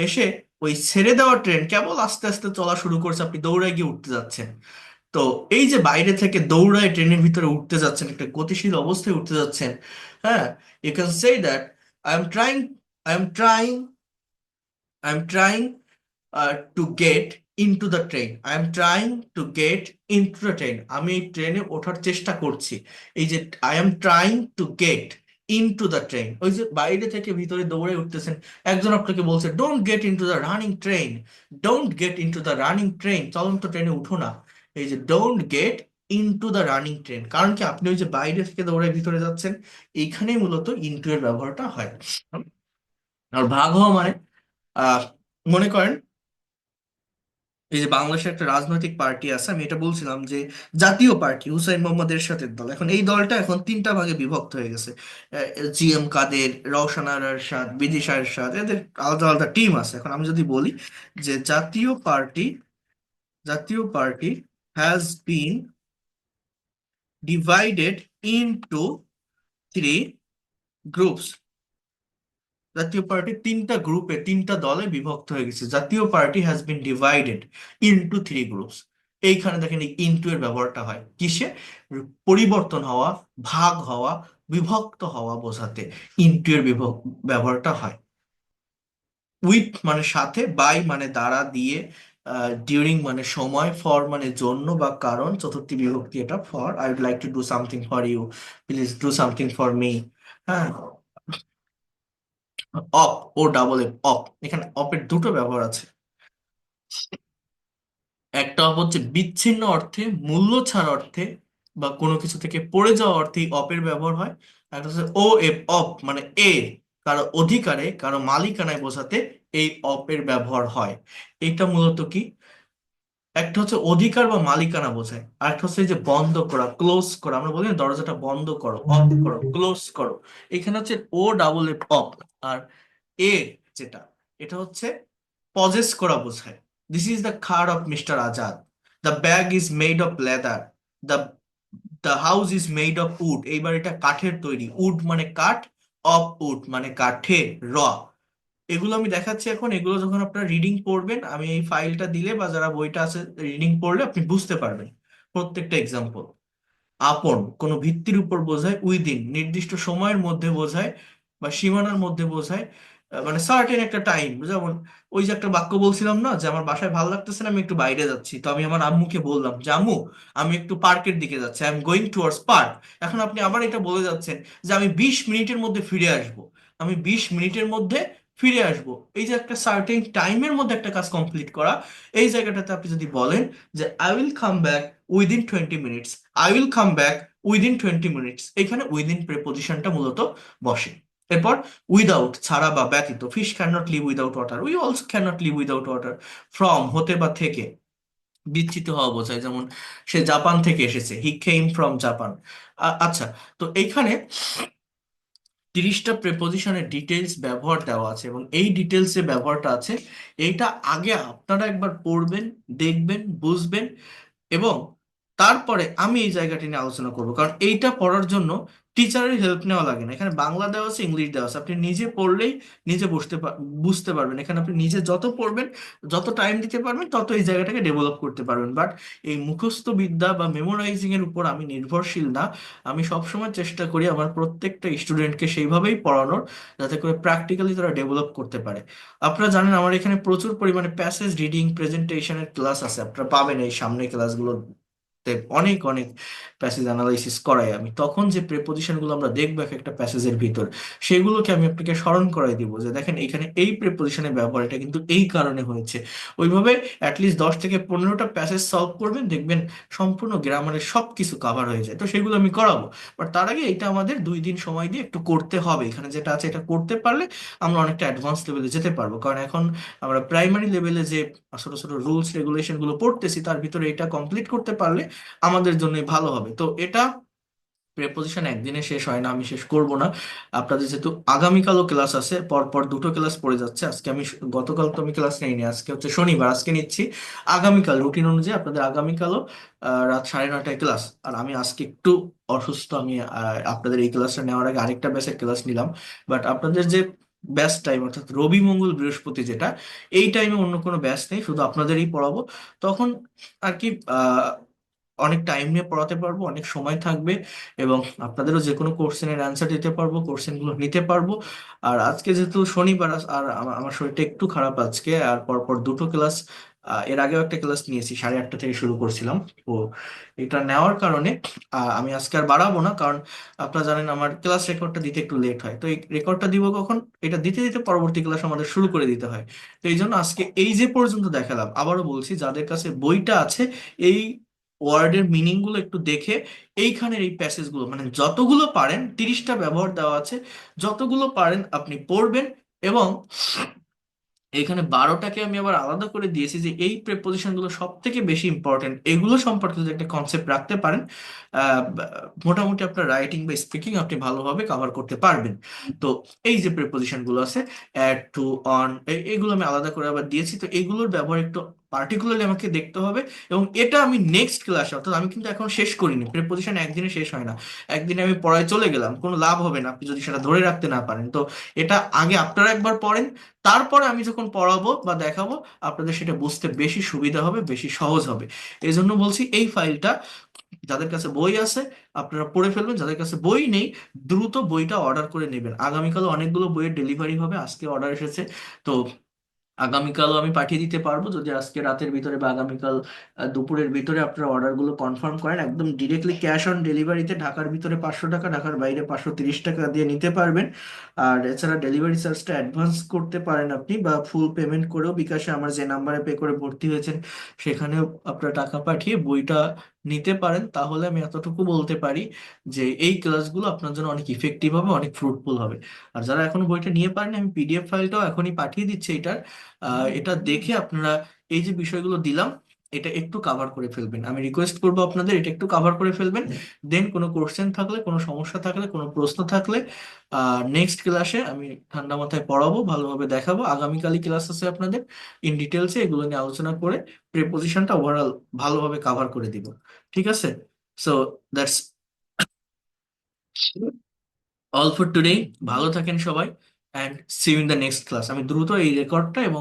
এসে ওই ছেড়ে দেওয়া ট্রেন কেবল আস্তে আস্তে চলা শুরু করছে, আপনি দৌড়ায় গিয়ে উঠতে যাচ্ছেন। তো এই যে বাইরে থেকে দৌড়ায় ট্রেনের ভিতরে উঠতে যাচ্ছেন, একটা গতিশীল অবস্থায় উঠতে যাচ্ছেন, হ্যাঁ, you can say that I am trying, I am trying, I am trying to get into the train, I am trying to get into the train, আমি এই ট্রেনে ওঠার চেষ্টা করছি। এই যে I am trying to get into the train, ওই যে বাইরে থেকে ভিতরে দৌড়ে উঠতেছেন, একজন আপনাকে বলছে don't get into the running train, don't get into the running train, চলন্ত ট্রেনে উঠো না। এই যে don't get into the running train, কারণ কি আপনি ওই যে বাইরে থেকে দৌড়ে ভিতরে যাচ্ছেন, এইখানেই মূলত ইনটু এর ব্যবহারটা হয়। আর ভাগ হওয়া মানে আহ মনে করেন এই যে বাংলাদেশের একটা রাজনৈতিক পার্টি আছে, আমি এটা বলছিলাম যে জাতীয় পার্টি, হুসাইন মোহাম্মদ এরশাদের দল, এখন এই দলটা এখন 3টা ভাগে বিভক্ত হয়ে গেছে। GM কাদের, রওশন আরা এরশাদ, বিদিশা এরশাদ, এদের আলাদা আলাদা টিম আছে। এখন আমি যদি বলি যে জাতীয় party has been divided into 3 groups, জাতীয় পার্টি 3টা গ্রুপে, 3টা দলে বিভক্ত হয়ে গেছে, জাতীয় party has been divided into 3 groups. এইখানে দেখেন এই ইনটু এর ব্যবহারটা হয় কিসে, পরিবর্তন হওয়া, ভাগ হওয়া, বিভক্ত হওয়া বোঝাতে ইনটু এর ব্যবহারটা হয়। উইথ মানে সাথে, বাই মানে দ্বারা, দিয়ে, ডিউরিং মানে সময়, ফর মানে জন্য বা কারণ, চতুর্থী বিভক্তি এটা, for I would like to do something for you, please do something for me. হ্যাঁ, অপ, ও ডাবল এফ, অপ, এখানে অপের দুটো ব্যবহার আছে। একটা হচ্ছে বিচ্ছিন্ন অর্থে, মূল্য ছাড় অর্থে, বা কোনো কিছু থেকে পড়ে যাওয়া অর্থে এই অপের ব্যবহার হয়। একটা হচ্ছে ও এফ, অপ মানে এ, কারো অধিকারে, কারো মালিকানায় বোঝাতে এই অপের ব্যবহার হয়। এটা মূলত কি, একটা হচ্ছে অধিকার বা মালিকানা বোঝায়, আর একটা হচ্ছে এই যে বন্ধ করা, ক্লোজ করা। আমরা বলি না, দরজাটা বন্ধ করো, অফ করো, ক্লোজ করো। এখানে হচ্ছে ও ডাবল এফ, অফ। আর এ যেটা, এটা হচ্ছে পজেস করা বোঝায়। This is the car of mister Azad. The bag is made of leather. The the house is made of wood. এইবার এটা কাঠের তৈরি। উড মানে কাঠ, অফ উড মানে কাঠে, র। এগুলো আমি দেখাচ্ছি এখন। এগুলো যখন আপনারা রিডিং পড়বেন, আমি এই ফাইলটা দিলে বা যারা বইটা আছে রিডিং পড়লে আপনি বুঝতে পারবেন প্রত্যেকটা এক্সাম্পল। আপন কোনো ভিত্তির উপর বোঝায়, উইদিন নির্দিষ্ট সময়ের মধ্যে বোঝায় বা সীমানার মধ্যে বোঝায়। মানে সার্টেন একটা টাইম। যেমন ওই যে একটা বাক্য বলছিলাম না, যে আমার বাসায় ভালো লাগতেছে না, আমি একটু বাইরে যাচ্ছি, তো আমি আমার আম্মুকে বললাম যে আম্মু, আমি একটু পার্কের দিকে যাচ্ছি, I am going towards park. এখন আপনি আবার এটা বলে যাচ্ছেন যে আমি 20 মিনিটের মধ্যে ফিরে আসব, আমি 20 মিনিটের মধ্যে ফিরে আসব। এই যে একটা সার্টেন টাইমের মধ্যে একটা কাজ কমপ্লিট করা, এই জায়গাটাতে আপনি যদি বলেন যে I will come back within 20 minutes, I will come back within 20 minutes, এখানে উইদিন প্রেপোজিশনটা মূলত বসে। এরপর উইদাউট ছাড়া বা ব্যতীত, fish can not live without water, we also can not live without water. From হতে বা থেকে, বিচ্ছিত হওয়া বোঝায়। যেমন সে জাপান থেকে এসেছে, হি কেম ফ্রম জাপান। আচ্ছা, তো এইখানে 30টা প্রেপোজিশনের ডিটেলস ব্যবহার দেওয়া আছে, এবং এই ডিটেলস যে ব্যবহারটা আছে, এইটা আগে আপনারা একবার পড়বেন, দেখবেন, বুঝবেন, এবং তারপরে আমি এই জায়গাটি নিয়ে আলোচনা করব। কারণ এইটা পড়ার জন্য টিচারের হেল্প নেওয়া লাগে না। এখানে বাংলা দেওয়া আছে, ইংলিশ দেওয়া আছে, আপনি নিজে পড়লেই নিজে বুঝতে পারবেন। এখানে আপনি নিজে যত পড়বেন, যত টাইম দিতে পারবেন, তত এই জায়গাটাকে ডেভেলপ করতে পারবেন। বাট এই মুখস্থ বিদ্যা বা মেমোরাইজিং এর উপর আমি নির্ভরশীল না। আমি সবসময় চেষ্টা করি আমার প্রত্যেকটা স্টুডেন্টকে সেইভাবেই পড়ানোর, যাতে করে প্র্যাকটিক্যালি তারা ডেভেলপ করতে পারে। আপনারা জানেন আমার এখানে প্রচুর পরিমাণে প্যাসেজ রিডিং প্রেজেন্টেশনের ক্লাস আছে, আপনারা পাবেন এই সামনের ক্লাসগুলো। অনেক অনেক প্যাসেজ অ্যানালাইসিস করাই আমি। তখন যে প্রেপোজিশন গুলো আমরা দেখবো এক একটা প্যাসেজের ভিতর, সেগুলোকে আমি আপনাকে স্মরণ করাই দিব যে দেখেন এখানে এই প্রেপোজিশনের ব্যবহার এটা কিন্তু এই কারণে হয়েছে। ওইভাবে অ্যাটলিস্ট 10 থেকে 15টা প্যাসেজ সলভ করবেন, দেখবেন সম্পূর্ণ গ্রামারের সব কিছু কাভার হয়ে যায়। তো সেগুলো আমি করাবো। বাট তার আগে এটা আমাদের 2 দিন সময় দিয়ে একটু করতে হবে। এখানে যেটা আছে এটা করতে পারলে আমরা অনেকটা অ্যাডভান্স লেভেলে যেতে পারবো। কারণ এখন আমরা প্রাইমারি লেভেলে যে ছোট ছোট রুলস রেগুলেশন গুলো পড়তেছি, তার ভিতরে এটা কমপ্লিট করতে পারলে আমাদের জন্যই ভালো হবে। তো এটা প্রেপোজিশন একদিনে শেষ হয় না, আমি শেষ করব না। আপনাদের যেহেতু আগামীকালও ক্লাস আছে, পরপর 2টো ক্লাস পড়ে যাচ্ছে। আজকে আমি গতকাল তো আমি ক্লাস নেইনি, আজকে হচ্ছে শনিবার, আজকে নিচ্ছি। আগামীকাল রুটিন অনুযায়ী আপনাদের আগামীকালও রাত 9:30টায় ক্লাস। আর আমি আজকে একটু অসুস্থ, আমি আপনাদের এই ক্লাসটা নেওয়ার আগে আরেকটা ব্যাচের ক্লাস নিলাম। বাট আপনাদের যে ব্যাচ টাইম, অর্থাৎ রবি মঙ্গল বৃহস্পতি যেটা, এই টাইমে অন্য কোনো ব্যাচ নেই, শুধু আপনাদেরই পড়াবো। তখন আর কি অনেক টাইম নিয়ে পড়াতে পারবো, অনেক সময় থাকবে, এবং আপনাদেরও যে কোনো কোশ্চেনের অ্যান্সার দিতে পারবো, কোশ্চেনগুলো নিতে পারবো। আর আজকে যেহেতু শনিবার, আর আমার শরীরটা একটু খারাপ আজকে, আর পরপর 2টো ক্লাস, এর আগেও একটা ক্লাস নিয়েছি, 8:30 থেকে শুরু করছিলাম। তো এটা নেওয়ার কারণে আমি আজকে আর বাড়াবো না। কারণ আপনারা জানেন আমার ক্লাস রেকর্ডটা দিতে একটু লেট হয়, তো এই রেকর্ডটা দিব কখন, এটা দিতে দিতে পরবর্তী ক্লাস আমাদের শুরু করে দিতে হয়। তো এই জন্য আজকে এই যে পর্যন্ত দেখালাম, আবারও বলছি যাদের কাছে বইটা আছে, এই ওয়ার্ডের মিনিং গুলো একটু দেখে এইখানের এই প্যাসেজ গুলো, মানে যতগুলো পারেন, 30টা ব্যবহার দেওয়া আছে, যতগুলো পারেন আপনি পড়বেন। এবং এখানে 12টাকে আমি আবার আলাদা করে দিয়েছি যে এই প্রেপোজিশন গুলো সব থেকে বেশি ইম্পর্টেন্ট, এগুলো সম্পর্কে যদি একটা কনসেপ্ট রাখতে পারেন, মোটামুটি আপনার রাইটিং বা স্পিকিং আপনি ভালোভাবে কভার করতে পারবেন। তো এই যে প্রেপোজিশন গুলো আছে, অ্যাড, টু, অন, এগুলো আমি আলাদা করে আবার দিয়েছি। তো এগুলোর ব্যবহার একটু পার্টিকুলারলি আমাকে দেখতে হবে। এবং এটা আমি নেক্সট ক্লাসে, অর্থাৎ আমি কিন্তু এখন শেষ করিনি। প্রেপোজিশন একদিনে শেষ হয় না। একদিনে আমি পড়ায় চলে গেলাম, কোনো লাভ হবে না আপনি যদি সেটা ধরে রাখতে না পারেন। তো এটা আগে আপনারা একবার পড়েন, তারপরে আমি যখন পড়াবো বা দেখাবো, আপনাদের সেটা বুঝতে বেশি সুবিধা হবে, বেশি সহজ হবে। এই জন্য বলছি এই ফাইলটা যাদের কাছে বই আছে আপনারা পড়ে ফেলবেন, যাদের কাছে বই নেই দ্রুত বইটা অর্ডার করে নেবেন। আগামীকাল অনেকগুলো বইয়ের ডেলিভারি হবে, আজকে অর্ডার এসেছে। তো আগামীকালও আমি পাঠিয়ে দিতে পারবো, যদি আজকে রাতের ভিতরে বা আগামীকাল দুপুরের ভিতরে আপনারা অর্ডারগুলো কনফার্ম করেন। একদম ডিরেক্টলি ক্যাশ অন ডেলিভারিতে ঢাকার ভিতরে 500 টাকা, ঢাকার বাইরে 530 টাকা দিয়ে নিতে পারবেন। আর এছাড়া ডেলিভারি চার্জটা অ্যাডভান্স করতে পারেন আপনি, বা ফুল পেমেন্ট করেও বিকাশে আমার যে নাম্বারে পে করে ভর্তি হয়েছেন সেখানেও আপনারা টাকা পাঠিয়ে বইটা নিতে পারেন। তাহলে আমি এতটুকু বলতে পারি যে এই ক্লাসগুলো আপনার জন্য অনেক ইফেক্টিভ হবে, অনেক ফ্রুটফুল হবে। আর যারা এখনো বইটা নিয়ে পারেন, আমি পিডিএফ ফাইলটাও এখনই পাঠিয়ে দিচ্ছি। এটা দেখে আপনারা এই যে বিষয়গুলো দিলাম, এটা একটু কাভার করে ফেলবেন। আমি রিকোয়েস্ট করবো আপনাদের এটা একটু কাভার করে ফেলবেন। দেন কোনো কোশ্চেন থাকলে, কোনো সমস্যা থাকলে, কোনো প্রশ্ন থাকলে নেক্সট ক্লাসে আমি ঠান্ডা মাথায় পড়াবো, ভালোভাবে দেখাবো। আগামীকালই ক্লাস আছে আপনাদের, ইন ডিটেলসে এগুলো নিয়ে আলোচনা করে প্রিপোজিশনটা ওভারঅল ভালোভাবে কাভার করে দিব। ঠিক আছে? So that's all for today. ভালো থাকেন সবাই, and see you in the next class. আমি দ্রুত এই রেকর্ডটা এবং